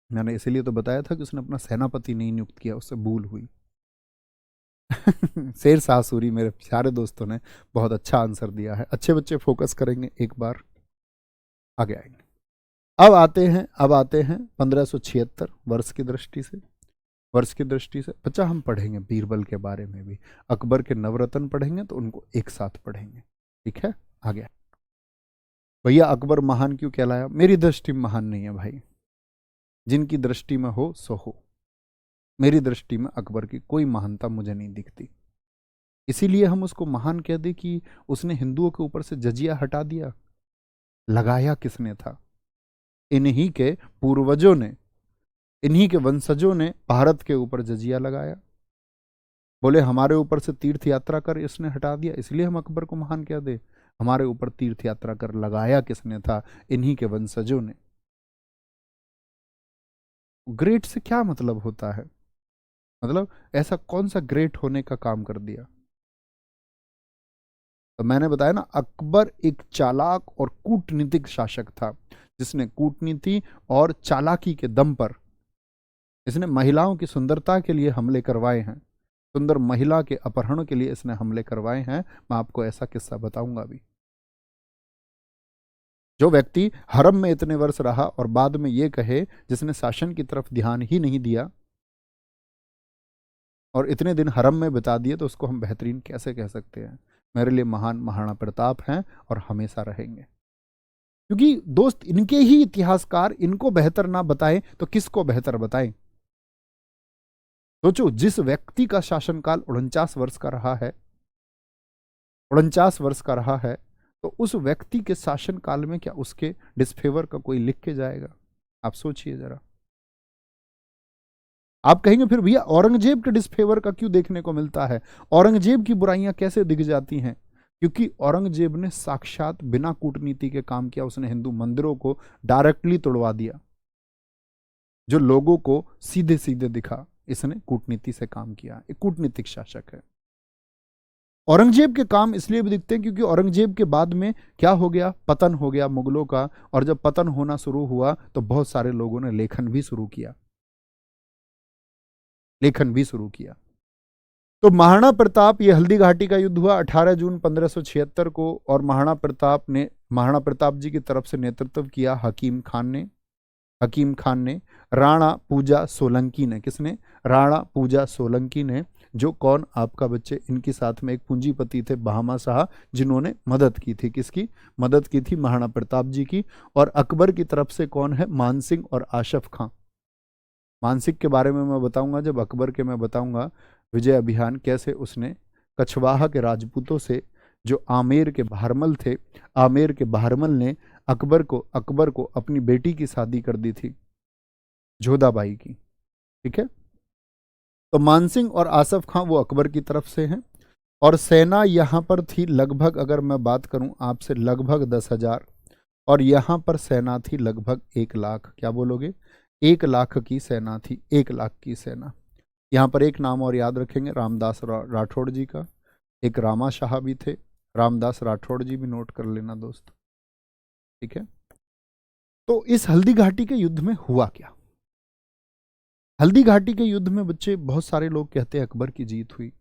मैंने इसीलिए तो बताया था कि उसने अपना सेनापति नहीं नियुक्त किया, उससे भूल हुई। शेर शाह सूरी मेरे प्यारे दोस्तों ने बहुत अच्छा आंसर दिया है। अच्छे बच्चे फोकस करेंगे एक बार, आगे आएंगे। अब आते हैं 1576 वर्ष की दृष्टि से बच्चा हम पढ़ेंगे बीरबल के बारे में भी, अकबर के नवरत्न पढ़ेंगे तो उनको एक साथ पढ़ेंगे। ठीक है, आगे। भैया अकबर महान क्यों कहलाया? मेरी दृष्टि में महान नहीं है भाई, जिनकी दृष्टि में हो सो हो। मेरी दृष्टि में अकबर की कोई महानता मुझे नहीं दिखती, इसीलिए हम उसको महान कह दे कि उसने हिंदुओं के ऊपर से जजिया हटा दिया। लगाया किसने था? इन्हीं के पूर्वजों ने, इन्हीं के वंशजों ने भारत के ऊपर जजिया लगाया। बोले हमारे ऊपर से तीर्थ यात्रा कर इसने हटा दिया, इसलिए हम अकबर को महान कह दे। हमारे ऊपर तीर्थ यात्रा कर लगाया किसने था? इन्हीं के वंशजों ने। ग्रेट से क्या मतलब होता है? मतलब ऐसा कौन सा ग्रेट होने का काम कर दिया? तो मैंने बताया ना, अकबर एक चालाक और कूटनीतिक शासक था, जिसने कूटनीति और चालाकी के दम पर इसने महिलाओं की सुंदरता के लिए हमले करवाए हैं, सुंदर महिला के अपहरण के लिए इसने हमले करवाए हैं। मैं आपको ऐसा किस्सा बताऊंगा अभी। जो व्यक्ति हरम में इतने वर्ष रहा और बाद में ये कहे, जिसने शासन की तरफ ध्यान ही नहीं दिया और इतने दिन हरम में बिता दिए, तो उसको हम बेहतरीन कैसे कह सकते हैं? मेरे लिए महान महाराणा प्रताप हैं और हमेशा रहेंगे। क्योंकि दोस्त, इनके ही इतिहासकार इनको बेहतर ना बताएं तो किसको बेहतर बताएं? सोचो, जिस व्यक्ति का शासनकाल 49 वर्ष का रहा है, 49 वर्ष का रहा है, तो उस व्यक्ति के शासनकाल में क्या उसके डिसफेवर का कोई लिख के जाएगा? आप सोचिए जरा। आप कहेंगे फिर भैया औरंगजेब के डिसफेवर का क्यों देखने को मिलता है? औरंगजेब की बुराइयां कैसे दिख जाती हैं? क्योंकि औरंगजेब ने साक्षात बिना कूटनीति के काम किया। उसने हिंदू मंदिरों को डायरेक्टली तोड़वा दिया, जो लोगों को सीधे सीधे दिखा। इसने कूटनीति से काम किया, एक कूटनीतिक शासक है। औरंगजेब के काम इसलिए भी दिखते हैं क्योंकि औरंगजेब के बाद में क्या हो गया? पतन हो गया मुगलों का। और जब पतन होना शुरू हुआ तो बहुत सारे लोगों ने लेखन भी शुरू किया, लेखन भी शुरू किया। तो महाराणा प्रताप, ये हल्दी घाटी का युद्ध हुआ 18 जून 1576 को, और महाराणा प्रताप जी की तरफ से नेतृत्व किया हकीम खान ने, राणा पूजा सोलंकी ने। किसने? राणा पूजा सोलंकी ने, जो कौन? आपका बच्चे, इनके साथ में एक पूंजीपति थे बहामा शाह, जिन्होंने मदद की थी। किसकी मदद की थी? महाराणा प्रताप जी की। और अकबर की तरफ से कौन है? मानसिंह और आशफ खां। मानसिंह के बारे में मैं बताऊंगा जब। अकबर के मैं बताऊंगा विजय अभियान, कैसे उसने कछवाहा के राजपूतों से, जो आमेर के बहारमल थे, आमेर के बहारमल ने अकबर को अपनी बेटी की शादी कर दी थी, जोधाबाई की। ठीक है। तो मानसिंह और आसफ खां वो अकबर की तरफ से हैं। और सेना यहाँ पर थी लगभग, अगर मैं बात करूं आपसे, लगभग 10,000। और यहाँ पर सेना थी लगभग 1,00,000। क्या बोलोगे? 1,00,000 की सेना थी, 1,00,000 की सेना। यहाँ पर एक नाम और याद रखेंगे, रामदास राठौड़ जी का। एक रामा शाह भी थे, रामदास राठौड़ जी भी नोट कर लेना दोस्त। ठीक है। तो इस हल्दी घाटी के युद्ध में हुआ क्या? हल्दी घाटी के युद्ध में बच्चे, बहुत सारे लोग कहते हैं अकबर की जीत हुई,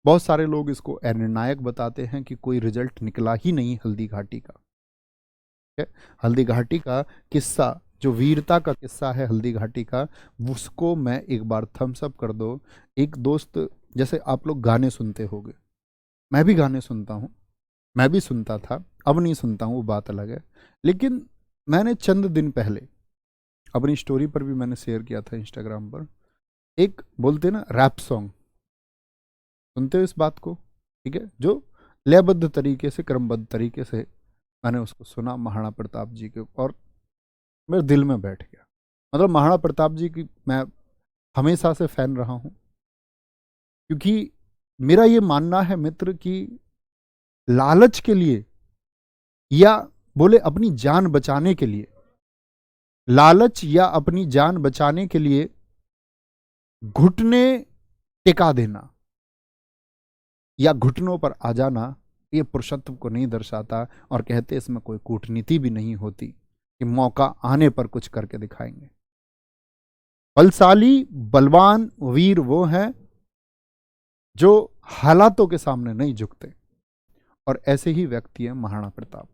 बहुत सारे लोग इसको अनिर्णायक बताते हैं कि कोई रिजल्ट निकला ही नहीं हल्दी घाटी का। हल्दी घाटी का किस्सा, जो वीरता का किस्सा है हल्दी घाटी का, उसको मैं एक बार थम्स अप कर दो। एक दोस्त, जैसे आप लोग गाने सुनते होगे, मैं भी गाने सुनता हूँ, मैं भी सुनता था, अब नहीं सुनता हूँ, वो बात अलग है। लेकिन मैंने चंद दिन पहले अपनी स्टोरी पर भी मैंने शेयर किया था इंस्टाग्राम पर, एक बोलते ना रैप सॉन्ग, सुनते हो इस बात को? ठीक है। जो लयबद्ध तरीके से, क्रमबद्ध तरीके से मैंने उसको सुना महाराणा प्रताप जी के, और मेरे दिल में बैठ गया। मतलब महाराणा प्रताप जी की मैं हमेशा से फैन रहा हूं, क्योंकि मेरा ये मानना है मित्र कि लालच के लिए, या बोले अपनी जान बचाने के लिए, लालच या अपनी जान बचाने के लिए घुटने टिका देना या घुटनों पर आ जाना, ये पुरुषत्व को नहीं दर्शाता। और कहते इसमें कोई कूटनीति भी नहीं होती कि मौका आने पर कुछ करके दिखाएंगे। बलशाली बलवान वीर वो हैं जो हालातों के सामने नहीं झुकते, और ऐसे ही व्यक्ति हैं महाराणा प्रताप।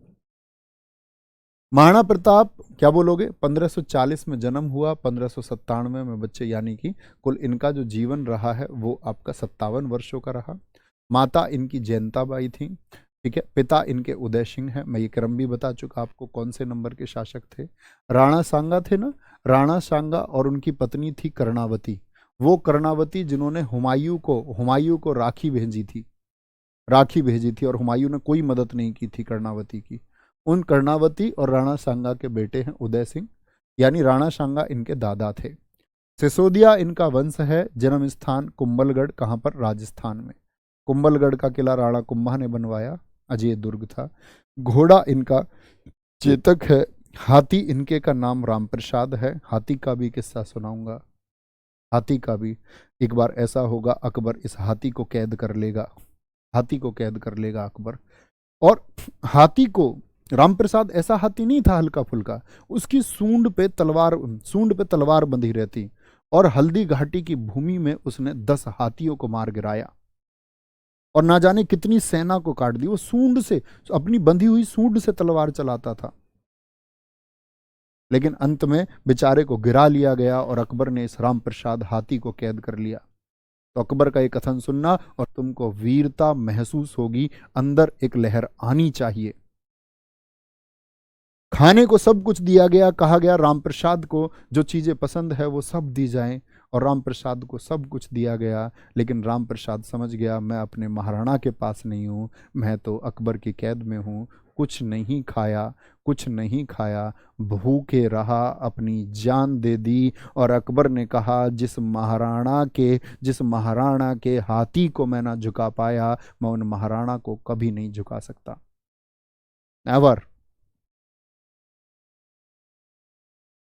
महाराणा प्रताप, क्या बोलोगे? 1540 में जन्म हुआ, 1597 में बच्चे, यानी कि कुल इनका जो जीवन रहा है वो आपका 57 वर्षों का रहा। माता इनकी जयंताबाई थी। ठीक है। पिता इनके उदय सिंह है। मैं ये क्रम भी बता चुका आपको कौन से नंबर के शासक थे। राणा सांगा थे ना, राणा सांगा, और उनकी पत्नी थी कर्णावती। वो कर्णावती जिन्होंने हुमायूं को राखी भेजी थी, और हुमायूं ने कोई मदद नहीं की थी कर्णावती की। उन कर्णावती और राणा सांगा के बेटे हैं उदय सिंह, यानी राणा सांगा इनके दादा थे। सिसोदिया इनका वंश है। जन्म स्थान कुंभलगढ़, कहाँ पर? राजस्थान में। कुंभलगढ़ का किला राणा कुंभा ने बनवाया, अजय दुर्ग था। घोड़ा इनका चेतक है। हाथी इनके का नाम राम प्रसाद है। हाथी का भी किस्सा सुनाऊंगा। हाथी का भी एक बार ऐसा होगा, अकबर इस हाथी को कैद कर लेगा, हाथी को कैद कर लेगा अकबर। और हाथी को, राम प्रसाद ऐसा हाथी नहीं था हल्का फुल्का, उसकी सूंड पे तलवार बंधी रहती, और हल्दी घाटी की भूमि में उसने 10 हाथियों को मार गिराया और ना जाने कितनी सेना को काट दी। वो सूंड से, अपनी बंधी हुई सूंड से तलवार चलाता था। लेकिन अंत में बेचारे को गिरा लिया गया और अकबर ने इस राम प्रसाद हाथी को कैद कर लिया। तो अकबर का ये कथन सुनना और तुमको वीरता महसूस होगी, अंदर एक लहर आनी चाहिए। खाने को सब कुछ दिया गया, कहा गया राम प्रसाद को जो चीजें पसंद है वो सब दी जाएं, और राम प्रसाद को सब कुछ दिया गया। लेकिन राम प्रसाद समझ गया मैं अपने महाराणा के पास नहीं हूँ, मैं तो अकबर की कैद में हूँ। कुछ नहीं खाया, कुछ नहीं खाया, भूखे रहा, अपनी जान दे दी। और अकबर ने कहा जिस महाराणा के हाथी को मैं ना झुका पाया, मैं उन महाराणा को कभी नहीं झुका सकता। नेवर।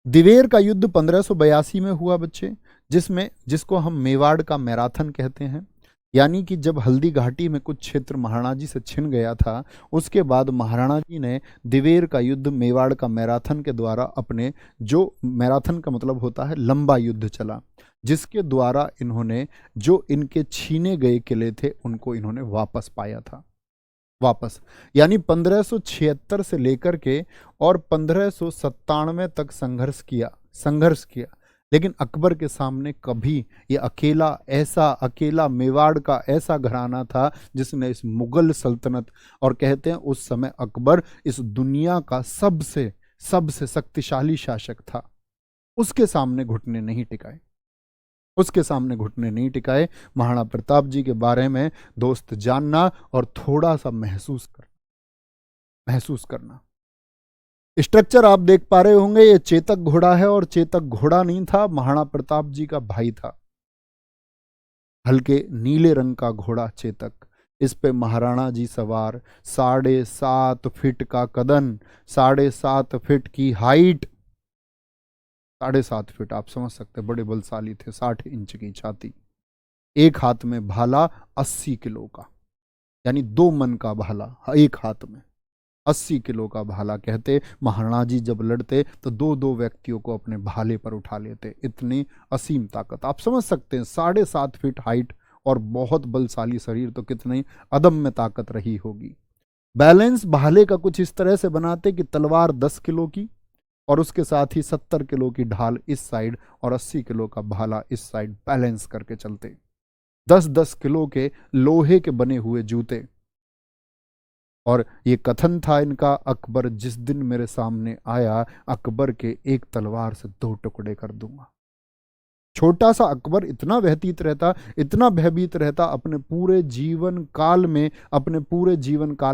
दिवेर का युद्ध 1582 में हुआ बच्चे, जिसको हम मेवाड़ का मैराथन कहते हैं। यानी कि जब हल्दी घाटी में कुछ क्षेत्र महाराणा जी से छिन गया था, उसके बाद महाराणा जी ने दिवेर का युद्ध मेवाड़ का मैराथन के द्वारा अपने, जो मैराथन का मतलब होता है लंबा युद्ध चला, जिसके द्वारा इन्होंने जो इनके छीने गए किले थे उनको इन्होंने वापस पाया था। वापस, यानी 1576 से लेकर के और 1597 तक संघर्ष किया। लेकिन अकबर के सामने कभी ये अकेला मेवाड़ का ऐसा घराना था जिसने इस मुगल सल्तनत, और कहते हैं उस समय अकबर इस दुनिया का सबसे शक्तिशाली शासक था, उसके सामने घुटने नहीं टिकाए। महाराणा प्रताप जी के बारे में दोस्त जानना और थोड़ा सा महसूस करना। स्ट्रक्चर आप देख पा रहे होंगे, ये चेतक घोड़ा है, और चेतक घोड़ा नहीं था, महाराणा प्रताप जी का भाई था। हल्के नीले रंग का घोड़ा चेतक, इस पे महाराणा जी सवार, 7.5 फीट का कदन, 7.5 फीट की हाइट, 7.5 फीट, आप समझ सकते, बड़े बलशाली थे। 60 इंच की छाती, एक हाथ में भाला 80 किलो का, यानी 2 मन का भाला एक हाथ में, 80 किलो का भाला। कहते महाराणा जी जब लड़ते तो 2-2 व्यक्तियों को अपने भाले पर उठा लेते, इतनी असीम ताकत। आप समझ सकते हैं 7.5 फीट हाइट और बहुत बलशाली शरीर, तो कितनी अदम्य ताकत रही होगी। बैलेंस भाले का कुछ इस तरह से बनाते कि तलवार 10 किलो की और उसके साथ ही 70 किलो की ढाल इस साइड और 80 किलो का भाला इस साइड, बैलेंस करके चलते। 10-10 किलो के लोहे के बने हुए जूते। और ये कथन था इनका, अकबर जिस दिन मेरे सामने आया, अकबर के एक तलवार से 2 टुकड़े कर दूंगा। छोटा सा अकबर इतना भयभीत रहता अपने पूरे जीवन काल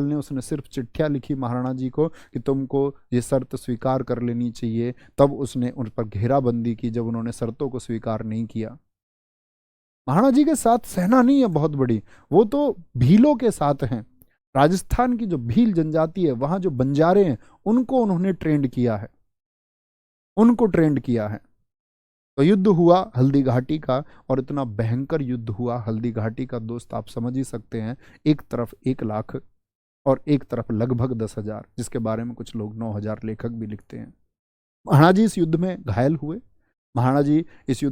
में उसने सिर्फ चिट्ठियां लिखी महाराणा जी को कि तुमको ये शर्त स्वीकार कर लेनी चाहिए। तब उसने उन पर घेराबंदी की जब उन्होंने शर्तों को स्वीकार नहीं किया। महाराणा जी के साथ सेना नहीं है बहुत बड़ी, वो तो भीलों के साथ हैं। राजस्थान की जो भील जनजाति है, वहां जो बंजारे हैं, उनको उन्होंने ट्रेंड किया है। तो युद्ध हुआ हल्दी घाटी का, और इतना भयंकर युद्ध हुआ हल्दी घाटी का दोस्त, आप समझ ही सकते हैं। एक तरफ 1 लाख और एक तरफ लगभग 10,000, जिसके बारे में कुछ लोग 9,000 लेखक भी लिखते हैं। महाराणा जी इस युद्ध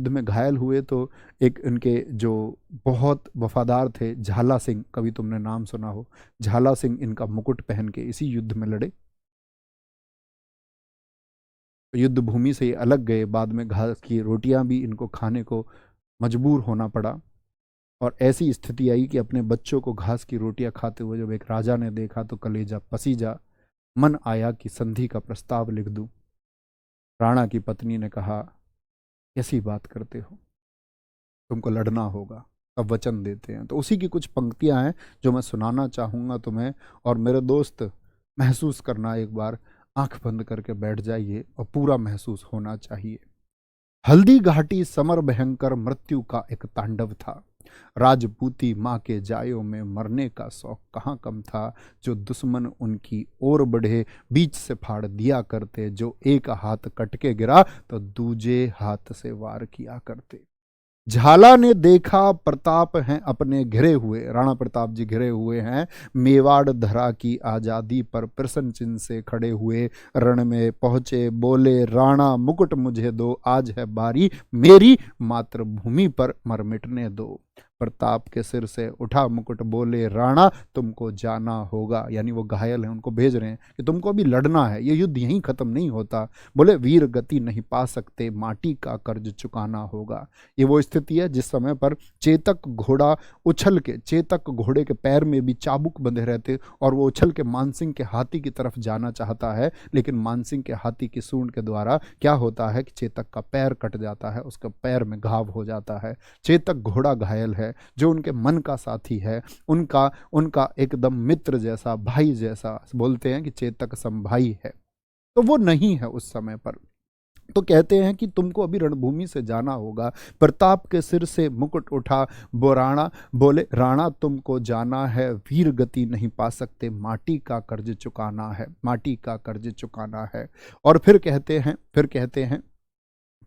में घायल हुए तो एक इनके जो बहुत वफादार थे, झाला सिंह, कभी तुमने नाम सुना हो, झाला सिंह इनका मुकुट पहन के इसी युद्ध में लड़े। युद्ध भूमि से ये अलग गए, बाद में घास की रोटियां भी इनको खाने को मजबूर होना पड़ा। और ऐसी स्थिति आई कि अपने बच्चों को घास की रोटियां खाते हुए जब एक राजा ने देखा तो कलेजा पसीजा, मन आया कि संधि का प्रस्ताव लिख दूं। राणा की पत्नी ने कहा, कैसी बात करते हो, तुमको लड़ना होगा, अब वचन देते हैं। तो उसी की कुछ पंक्तियां हैं जो मैं सुनाना चाहूंगा तुम्हें। और मेरे दोस्त महसूस करना, एक बार आंख बंद करके बैठ जाइए और पूरा महसूस होना चाहिए। हल्दी घाटी समर भयंकर मृत्यु का एक तांडव था। राजपूती माँ के जायों में मरने का शौक कहाँ कम था। जो दुश्मन उनकी ओर बढ़े बीच से फाड़ दिया करते, जो एक हाथ कट के गिरा तो दूजे हाथ से वार किया करते। झाला ने देखा प्रताप हैं अपने घिरे हुए, राणा प्रताप जी घिरे हुए हैं मेवाड़ धरा की आज़ादी पर प्रसन्न चिन्ह से खड़े हुए। रण में पहुंचे बोले राणा मुकुट मुझे दो, आज है बारी मेरी मातृभूमि पर मर मिटने दो। प्रताप के सिर से उठा मुकुट बोले राणा तुमको जाना होगा, यानी वो घायल हैं, उनको भेज रहे हैं कि तुमको अभी लड़ना है, ये युद्ध यहीं खत्म नहीं होता। बोले वीर गति नहीं पा सकते, माटी का कर्ज चुकाना होगा। ये वो स्थिति है जिस समय पर चेतक घोड़ा उछल के, चेतक घोड़े के पैर में भी चाबुक बंधे रहते और वो उछल के मानसिंह के हाथी की तरफ जाना चाहता है, लेकिन मानसिंह के हाथी की सूंड के द्वारा क्या होता है कि चेतक का पैर कट जाता है, उसका पैर में घाव हो जाता है। चेतक घोड़ा घायल है, जो उनके मन का साथी है, उनका उनका एकदम मित्र जैसा, भाई जैसा, बोलते हैं कि चेतक समभाई है, तो वो नहीं है उस समय पर। तो कहते हैं कि तुमको अभी रणभूमि से जाना होगा। प्रताप के सिर से मुकुट उठा बोराणा बोले राणा तुमको जाना है, वीर गति नहीं पा सकते, माटी का कर्ज चुकाना है, माटी का कर्ज चुकाना है। और फिर कहते हैं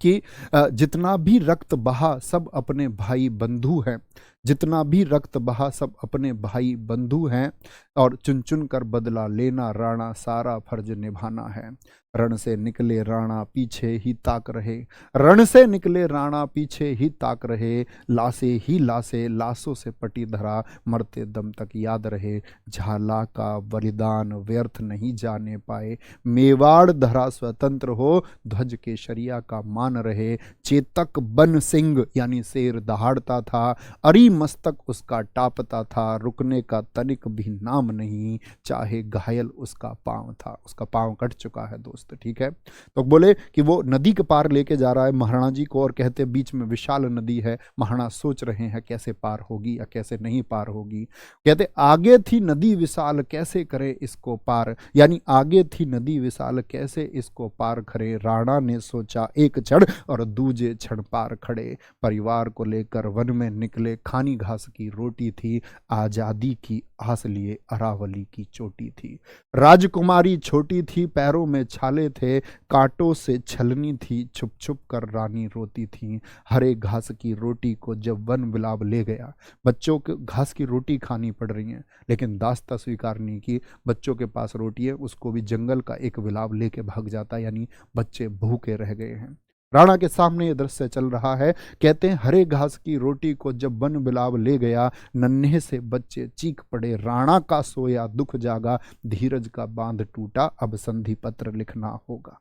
कि जितना भी रक्त बहा सब अपने भाई बंधु हैं, जितना भी रक्त बहा सब अपने भाई बंधु हैं, और चुन चुन कर बदला लेना राणा सारा फर्ज निभाना है। रण से निकले राणा पीछे ही ताक रहे, रण से निकले राणा पीछे ही ताक रहे, लाशे ही लाशे लाशों से पटी धरा, मरते दम तक याद रहे, झाला का बलिदान व्यर्थ नहीं जाने पाए, मेवाड़ धरा स्वतंत्र हो, ध्वज केशरिया का मान रहे। चेतक बन सिंह यानी शेर दहाड़ता था, अरी मस्तक उसका टापता था, रुकने का तनिक भी नाम नहीं, चाहे घायल उसका पांव था, उसका पांव कट चुका है दोस्त, ठीक है। तो बोले कि वो नदी के पार लेके जा रहा है महाराणा जी को, और कहते बीच में विशाल नदी है, महाराणा सोच रहे हैं कैसे पार होगी या कैसे नहीं पार होगी। कहते आगे थी नदी विशाल कैसे करे इसको पार, यानी आगे थी नदी विशाल कैसे इसको पार करे, राणा ने सोचा एक क्षण और दूजे क्षण पार खड़े, परिवार को लेकर वन में निकले, खानी घास की रोटी थी, आजादी की आस लिए अरावली की चोटी थी, राजकुमारी छोटी थी पैरों में छाले थे, कांटों से छलनी थी, छुप छुप कर रानी रोती थी, हरे घास की रोटी को जब वन बिलाव ले गया, बच्चों को घास की रोटी खानी पड़ रही है, लेकिन दास्ता स्वीकार नहीं की, बच्चों के पास रोटी है, उसको भी जंगल का एक बिलाव लेके भाग जाता, यानी बच्चे भूखे रह गए हैं। राणा के सामने ये दृश्य चल रहा है। कहते हैं हरे घास की रोटी को जब वन बिलाव ले गया, नन्हे से बच्चे चीख पड़े, राणा का सोया दुख जागा, धीरज का बांध टूटा, अब संधि पत्र लिखना होगा।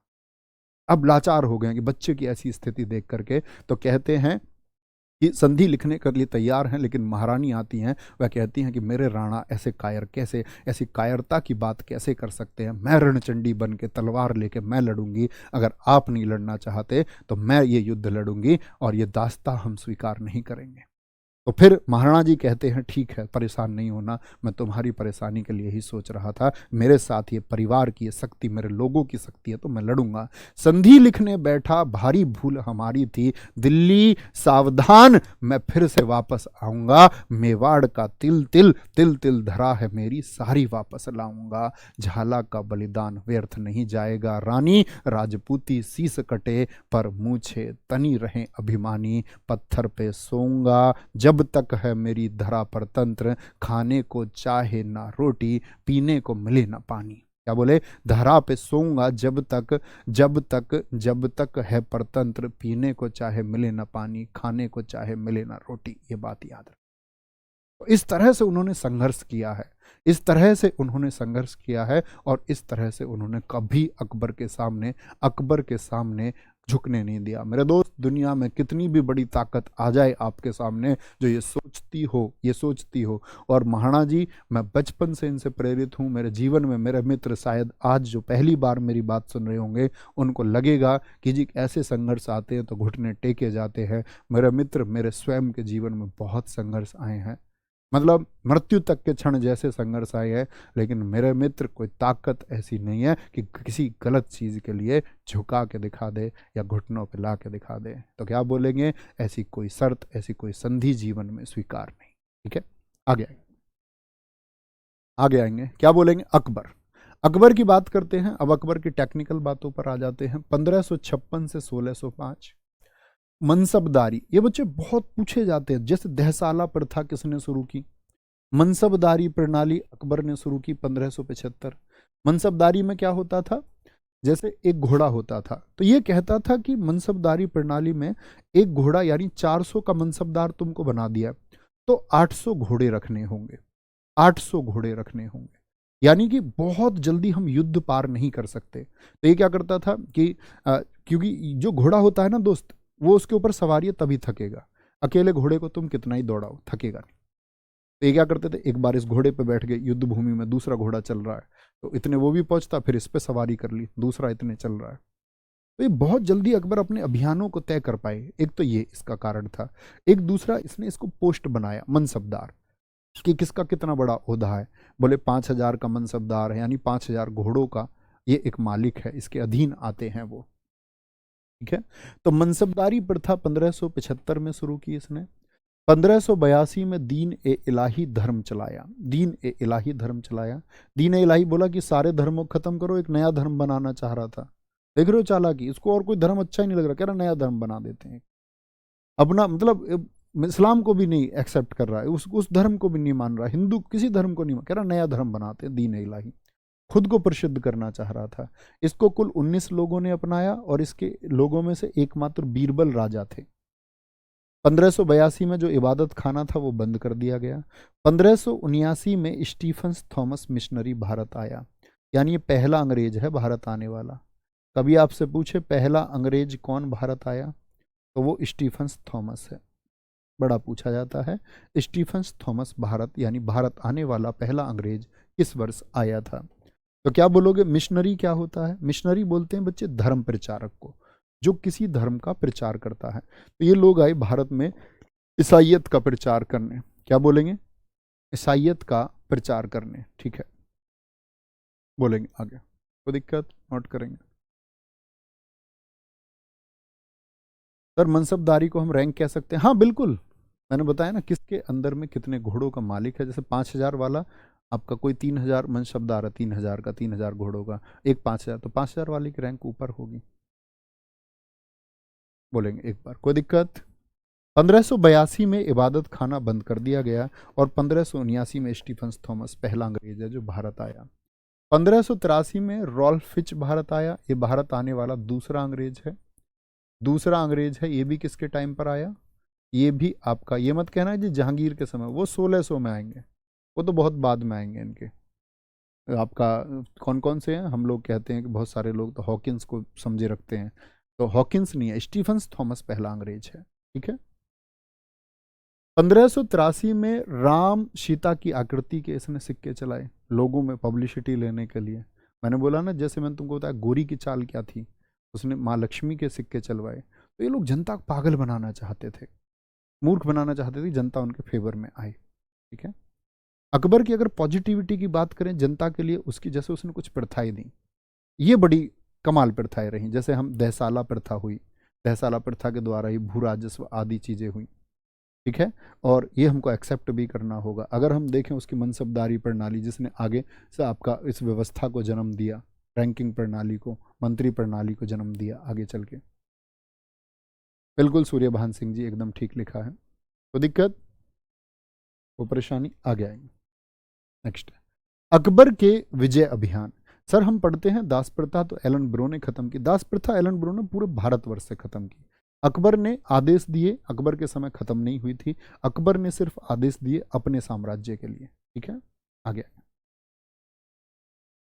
अब लाचार हो गए कि बच्चे की ऐसी स्थिति देख करके, तो कहते हैं कि संधि लिखने के लिए तैयार हैं, लेकिन महारानी आती हैं, वह कहती हैं कि मेरे राणा ऐसे कायर कैसे, ऐसी कायरता की बात कैसे कर सकते हैं, मैं रणचंडी बन के तलवार लेके मैं लड़ूंगी, अगर आप नहीं लड़ना चाहते तो मैं ये युद्ध लड़ूंगी, और ये दास्ता हम स्वीकार नहीं करेंगे। तो फिर महाराणा जी कहते हैं ठीक है, परेशान नहीं होना, मैं तुम्हारी परेशानी के लिए ही सोच रहा था, मेरे साथ ये परिवार की ये शक्ति, मेरे लोगों की शक्ति है, तो मैं लड़ूंगा। संधि लिखने बैठा भारी भूल हमारी थी, दिल्ली सावधान मैं फिर से वापस आऊंगा, मेवाड़ का तिल तिल तिल तिल धरा है मेरी, सारी वापस लाऊंगा, झाला का बलिदान व्यर्थ नहीं जाएगा, रानी राजपूती शीस कटे पर मूछे तनी रहे अभिमानी, पत्थर पे सोऊंगा जब तक है मेरी धरा पर तंत्र, खाने को चाहे ना रोटी, पीने को मिले ना पानी। क्या बोले, धरा पे सोऊंगा जब तक है परतंत्र, पीने को चाहे मिले ना पानी, खाने को चाहे मिले ना रोटी। ये बात याद रखो। इस तरह से उन्होंने संघर्ष किया है, इस तरह से उन्होंने संघर्ष किया है, और इस तरह से उन्होंने कभी अकबर के सामने झुकने नहीं दिया। मेरे दोस्त, दुनिया में कितनी भी बड़ी ताकत आ जाए आपके सामने, जो ये सोचती हो, और महाराणा जी, मैं बचपन से इनसे प्रेरित हूँ, मेरे जीवन में मेरे मित्र शायद आज जो पहली बार मेरी बात सुन रहे होंगे, उनको लगेगा कि जी ऐसे संघर्ष आते हैं तो घुटने टेके जाते हैं। मेरे मित्र, मेरे स्वयं के जीवन में बहुत संघर्ष आए हैं, मतलब मृत्यु तक के क्षण जैसे संघर्ष आए हैं, लेकिन मेरे मित्र कोई ताकत ऐसी नहीं है कि किसी गलत चीज़ के लिए झुका के दिखा दे या घुटनों पे ला के दिखा दे। तो क्या बोलेंगे, ऐसी कोई शर्त, ऐसी कोई संधि जीवन में स्वीकार नहीं। ठीक है, आगे आएंगे। क्या बोलेंगे, अकबर की बात करते हैं। अब अकबर की टेक्निकल बातों पर आ जाते हैं। 1556 से 1605 मनसबदारी, ये बच्चे बहुत पूछे जाते हैं। जैसे दहसाला प्रथा किसने शुरू की? मनसबदारी प्रणाली अकबर ने शुरू की 1575। मनसबदारी में क्या होता था? जैसे एक घोड़ा होता था तो ये कहता था कि मनसबदारी प्रणाली में एक घोड़ा यानी 400 का मनसबदार तुमको बना दिया तो 800 घोड़े रखने होंगे, 800 घोड़े रखने होंगे, यानी कि बहुत जल्दी हम युद्ध पार नहीं कर सकते। तो ये क्या करता था कि क्योंकि जो घोड़ा होता है ना दोस्त, वो उसके ऊपर सवारी है तभी थकेगा, अकेले घोड़े को तुम कितना ही दौड़ाओ थकेगा नहीं। तो ये क्या करते थे, एक बार इस घोड़े पे बैठ गए युद्ध भूमि में, दूसरा घोड़ा चल रहा है तो इतने वो भी पहुंचता, फिर इस पे सवारी कर ली, दूसरा इतने चल रहा है। तो ये बहुत जल्दी अकबर अपने अभियानों को तय कर पाए। एक तो ये इसका कारण था। एक दूसरा, इसने इसको पोस्ट बनाया मनसबदार कि किसका कितना बड़ा ओहदा है। बोले 5,000 का मनसबदार है, यानी 5,000 घोड़ों का ये एक मालिक है, इसके अधीन आते हैं वो। ठीक है, तो मनसबदारी प्रथा 1575 में शुरू की इसने। 1582 में दीन ए इलाही धर्म चलाया, दीन ए इलाही धर्म चलाया। दीन ए इलाही बोला कि सारे धर्मों को खत्म करो, एक नया धर्म बनाना चाह रहा था। देख रहे हो चालाकी, इसको और कोई धर्म अच्छा ही नहीं लग रहा, कह रहा नया धर्म बना देते हैं अपना, मतलब इस्लाम को भी नहीं एक्सेप्ट कर रहा है, उस धर्म को भी नहीं मान रहा, हिंदू किसी धर्म को नहीं मान, कह रहा नया धर्म बनाते हैं दीन ए इलाही। खुद को प्रसिद्ध करना चाह रहा था। इसको कुल 19 लोगों ने अपनाया और इसके लोगों में से एकमात्र बीरबल राजा थे। 1582 में जो इबादत खाना था वो बंद कर दिया गया। 1579 में स्टीफन्स थॉमस मिशनरी भारत आया, यानी ये पहला अंग्रेज है भारत आने वाला। कभी आपसे पूछे पहला अंग्रेज कौन भारत आया, तो वो स्टीफन्स थॉमस है, बड़ा पूछा जाता है। स्टीफन्स थॉमस भारत यानी भारत आने वाला पहला अंग्रेज किस वर्ष आया था? तो क्या बोलोगे, मिशनरी क्या होता है? मिशनरी बोलते हैं बच्चे धर्म प्रचारक को, जो किसी धर्म का प्रचार करता है। तो ये लोग आए भारत में ईसाइयत का प्रचार करने। क्या बोलेंगे? ईसाइयत का प्रचार करने। ठीक है, बोलेंगे आगे, कोई दिक्कत? नोट करेंगे। सर मनसबदारी को हम रैंक कह सकते हैं? हाँ बिल्कुल, मैंने बताया ना किसके अंदर में कितने घोड़ों का मालिक है। जैसे 5,000 वाला आपका कोई 3,000 मनसबदार है, 3,000 का, 3,000 घोड़ों का, एक 5,000, तो 5,000 वाले की रैंक ऊपर होगी। बोलेंगे एक बार, कोई दिक्कत? 1582 में इबादत खाना बंद कर दिया गया और 1579 में स्टीफन्स थॉमस पहला अंग्रेज है जो भारत आया। 1583 में रॉल्फ फिच भारत आया, ये भारत आने वाला दूसरा अंग्रेज है। दूसरा अंग्रेज है, ये भी किसके टाइम पर आया? ये भी आपका, ये मत कहना है जी जहांगीर के समय, वो 1600 में आएंगे, वो तो बहुत बाद में आएंगे इनके। आपका कौन कौन से हैं? हम लोग कहते हैं कि बहुत सारे लोग तो हॉकिंस को समझे रखते हैं, तो हॉकिंस नहीं है, स्टीफन्स थॉमस पहला अंग्रेज है। ठीक है, 1583 में राम सीता की आकृति के इसने सिक्के चलाए लोगों में पब्लिसिटी लेने के लिए। मैंने बोला ना, जैसे मैंने तुमको बताया गोरी की चाल क्या थी, उसने माँ लक्ष्मी के सिक्के चलवाए। तो ये लोग जनता को पागल बनाना चाहते थे, मूर्ख बनाना चाहते थे, जनता उनके फेवर में आई। ठीक है, अकबर की अगर पॉजिटिविटी की बात करें जनता के लिए, उसकी जैसे उसने कुछ प्रथाएं दी, ये बड़ी कमाल प्रथाएं रही। जैसे हम दहसाला प्रथा हुई, दहसाला प्रथा के द्वारा ही भू राजस्व आदि चीज़ें हुई। ठीक है, और ये हमको एक्सेप्ट भी करना होगा। अगर हम देखें उसकी मनसबदारी प्रणाली जिसने आगे से आपका इस व्यवस्था को जन्म दिया, रैंकिंग प्रणाली को, मंत्री प्रणाली को जन्म दिया आगे चल के। बिल्कुल सूर्यभान सिंह जी एकदम ठीक लिखा है, तो दिक्कत वो परेशानी आगे आएंगे। नेक्स्ट, अकबर के विजय अभियान। सर हम पढ़ते हैं दास प्रथा तो एलन ब्रो ने खत्म की, दास प्रथा एलन ब्रो ने पूरे भारतवर्ष से खत्म की। अकबर ने आदेश दिए, अकबर के समय खत्म नहीं हुई थी, अकबर ने सिर्फ आदेश दिए अपने साम्राज्य के लिए। ठीक है, आगे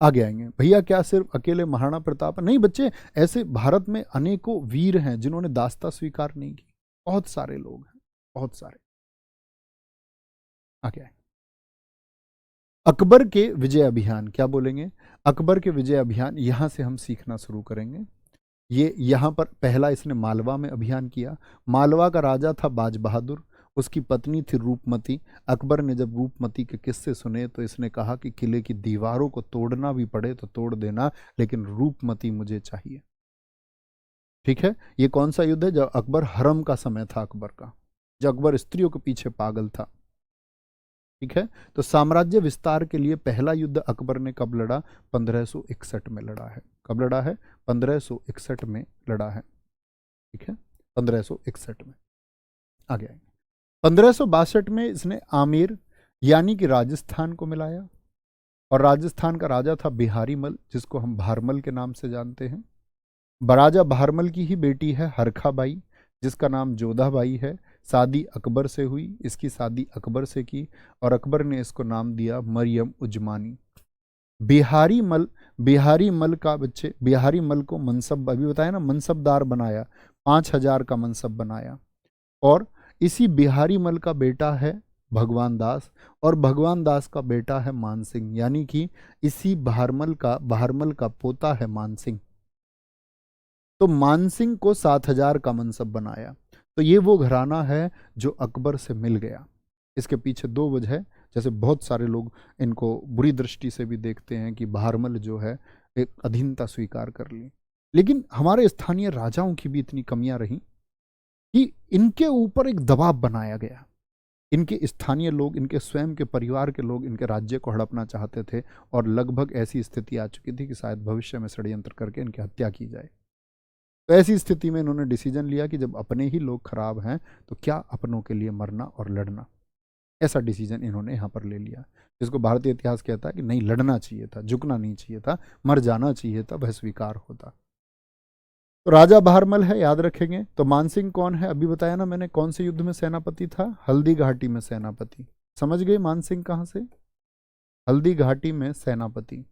आगे आएंगे भैया। क्या सिर्फ अकेले महाराणा प्रताप? नहीं बच्चे, ऐसे भारत में अनेकों वीर हैं जिन्होंने दासता स्वीकार नहीं की, बहुत सारे लोग हैं, बहुत सारे। आगे आएंगे, अकबर के विजय अभियान। क्या बोलेंगे? अकबर के विजय अभियान, यहां से हम सीखना शुरू करेंगे। ये यहाँ पर पहला इसने मालवा में अभियान किया। मालवा का राजा था बाज बहादुर, उसकी पत्नी थी रूपमती। अकबर ने जब रूपमती के किस्से सुने तो इसने कहा कि किले की दीवारों को तोड़ना भी पड़े तो तोड़ देना, लेकिन रूपमती मुझे चाहिए। ठीक है, ये कौन सा युद्ध है? जब अकबर हरम का समय था अकबर का, जब अकबर स्त्रियों के पीछे पागल था। ठीक है, तो साम्राज्य विस्तार के लिए पहला युद्ध अकबर ने कब लड़ा? 1561 में लड़ा है। कब लड़ा है? 1561 में लड़ा है। ठीक है, 1561 में। आगे आएंगे 1562 में इसने आमेर यानी कि राजस्थान को मिलाया, और राजस्थान का राजा था बिहारी मल, जिसको हम भारमल के नाम से जानते हैं। राजा भारमल की ही बेटी है हरखा बाई, जिसका नाम जोधा बाई है। शादी अकबर से हुई, इसकी शादी अकबर से की, और अकबर ने इसको नाम दिया मरियम उजमानी। बिहारी मल का बच्चे, बिहारी मल को मनसब, अभी बताया ना, मनसबदार बनाया, 5,000 का मनसब बनाया। और इसी बिहारी मल का बेटा है भगवान दास, और भगवान दास का बेटा है मानसिंह, यानी कि इसी भारमल का पोता है मानसिंह। तो मानसिंह को 7,000 का मनसब बनाया। तो ये वो घराना है जो अकबर से मिल गया। इसके पीछे दो वजह है, जैसे बहुत सारे लोग इनको बुरी दृष्टि से भी देखते हैं कि भारमल जो है एक अधीनता स्वीकार कर ली, लेकिन हमारे स्थानीय राजाओं की भी इतनी कमियां रही कि इनके ऊपर एक दबाव बनाया गया। इनके स्थानीय लोग, इनके स्वयं के परिवार के लोग इनके राज्य को हड़पना चाहते थे, और लगभग ऐसी स्थिति आ चुकी थी कि शायद भविष्य में षड्यंत्र करके इनकी हत्या की जाए। तो ऐसी स्थिति में इन्होंने डिसीजन लिया कि जब अपने ही लोग खराब हैं तो क्या अपनों के लिए मरना और लड़ना। ऐसा डिसीजन इन्होंने यहाँ पर ले लिया, जिसको भारतीय इतिहास कहता है कि नहीं, लड़ना चाहिए था, झुकना नहीं चाहिए था, मर जाना चाहिए था, वह स्वीकार होता। तो राजा भारमल है, याद रखेंगे। तो मानसिंह कौन है, अभी बताया ना मैंने, कौन से युद्ध में सेनापति था, हल्दी घाटी में सेनापति। समझ गए मानसिंह कहाँ से, हल्दी घाटी में सेनापति।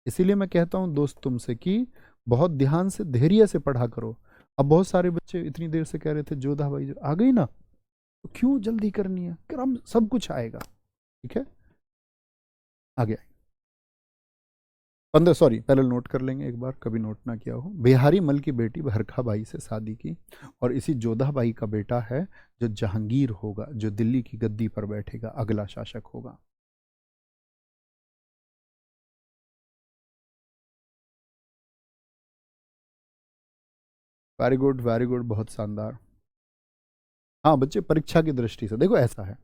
इसीलिए मैं कहता हूँ दोस्त तुमसे कि बहुत ध्यान से, धैर्य से पढ़ा करो। अब बहुत सारे बच्चे इतनी देर से कह रहे थे जोधा भाई जो आ गई ना, तो क्यों जल्दी करनी है, क्रम सब कुछ आएगा, ठीक है। आगे 15, सॉरी पहले नोट कर लेंगे एक बार, कभी नोट ना किया हो। बिहारी मल की बेटी हरखा बाई से शादी की, और इसी जोधा बाई का बेटा है जो जहांगीर होगा, जो दिल्ली की गद्दी पर बैठेगा, अगला शासक होगा। वेरी गुड, वेरी गुड, बहुत शानदार। हाँ बच्चे, परीक्षा की दृष्टि से देखो, ऐसा है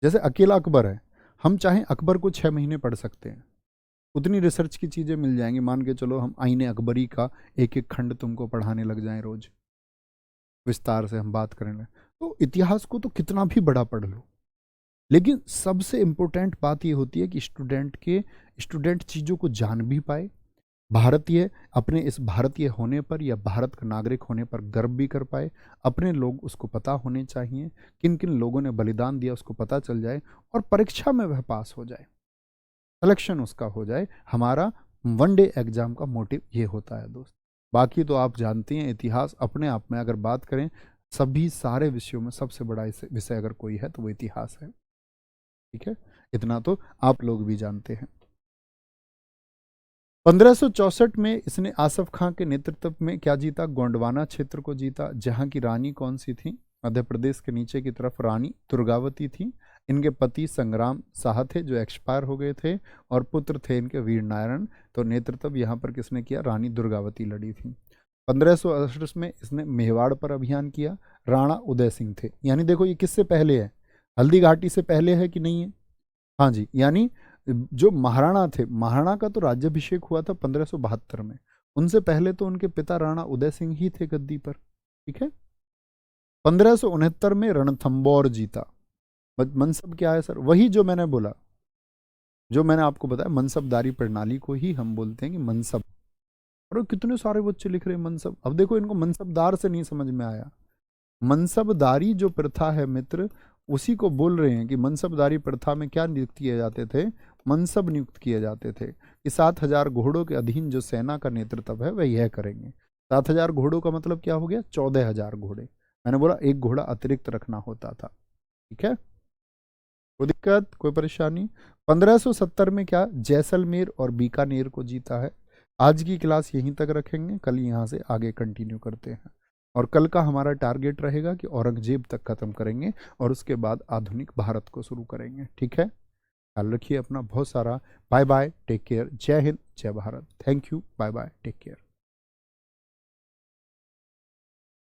जैसे अकेला अकबर है, हम चाहें अकबर को 6 महीने पढ़ सकते हैं, उतनी रिसर्च की चीज़ें मिल जाएंगी। मान के चलो हम आईने अकबरी का एक एक खंड तुमको पढ़ाने लग जाएं, रोज विस्तार से हम बात करेंगे। तो इतिहास को तो कितना भी बड़ा पढ़ लो, लेकिन सबसे इम्पोर्टेंट बात ये होती है कि स्टूडेंट चीज़ों को जान भी पाए, भारतीय, अपने इस भारतीय होने पर या भारत का नागरिक होने पर गर्व भी कर पाए, अपने लोग उसको पता होने चाहिए, किन किन लोगों ने बलिदान दिया उसको पता चल जाए, और परीक्षा में वह पास हो जाए, सिलेक्शन उसका हो जाए। हमारा वन डे एग्जाम का मोटिव ये होता है दोस्त। बाकी तो आप जानते हैं, इतिहास अपने आप में अगर बात करें, सभी सारे विषयों में सबसे बड़ा विषय अगर कोई है तो वो इतिहास है, ठीक है। इतना तो आप लोग भी जानते हैं। 1564 में इसने आसफ खां के नेतृत्व में क्या जीता, गोंडवाना क्षेत्र को जीता, जहां की रानी कौन सी थी, मध्य प्रदेश के नीचे की तरफ रानी दुर्गावती थी। इनके पति संग्राम शाह थे जो एक्सपायर हो गए थे, और पुत्र थे इनके वीर नारायण। तो नेतृत्व यहाँ पर किसने किया, रानी दुर्गावती लड़ी थी। 1568 में इसने मेवाड़ पर अभियान किया, राणा उदय सिंह थे। यानी देखो ये किससे पहले है, हल्दी घाटी से पहले है कि नहीं है, हाँ जी। यानी जो महाराणा थे, महाराणा का तो राज्याभिषेक हुआ था 1572 में, उनसे पहले तो उनके पिता राणा उदय सिंह ही थे गद्दी पर, ठीक है। 1569 में रणथंबोर जीता। मनसब क्या है सर, वही जो मैंने बोला, जो मैंने आपको बताया, मनसबदारी प्रणाली को ही हम बोलते हैं कि मनसब। और कितने सारे बच्चे लिख रहे हैं मनसब। अब देखो इनको मनसबदार से नहीं समझ में आया, मनसबदारी जो प्रथा है मित्र, उसी को बोल रहे हैं कि मनसबदारी प्रथा में क्या नियुक्त किए जाते थे, मनसब नियुक्त किए जाते थे कि 7,000 घोड़ों के अधीन जो सेना का नेतृत्व है वह यह करेंगे। 7,000 घोड़ों का मतलब क्या हो गया, 14,000 घोड़े। मैंने बोला एक घोड़ा अतिरिक्त रखना होता था, ठीक है। कोई दिक्कत, कोई परेशानी। 1570 में क्या, जैसलमेर और बीकानेर को जीता है। आज की क्लास यहीं तक रखेंगे, कल यहाँ से आगे कंटिन्यू करते हैं। और कल का हमारा टारगेट रहेगा कि औरंगजेब तक खत्म करेंगे, और उसके बाद आधुनिक भारत को शुरू करेंगे, ठीक है। ख्याल रखिए अपना बहुत सारा। बाय बाय, टेक केयर, जय हिंद, जय Bharat, thank you, bye bye, take care.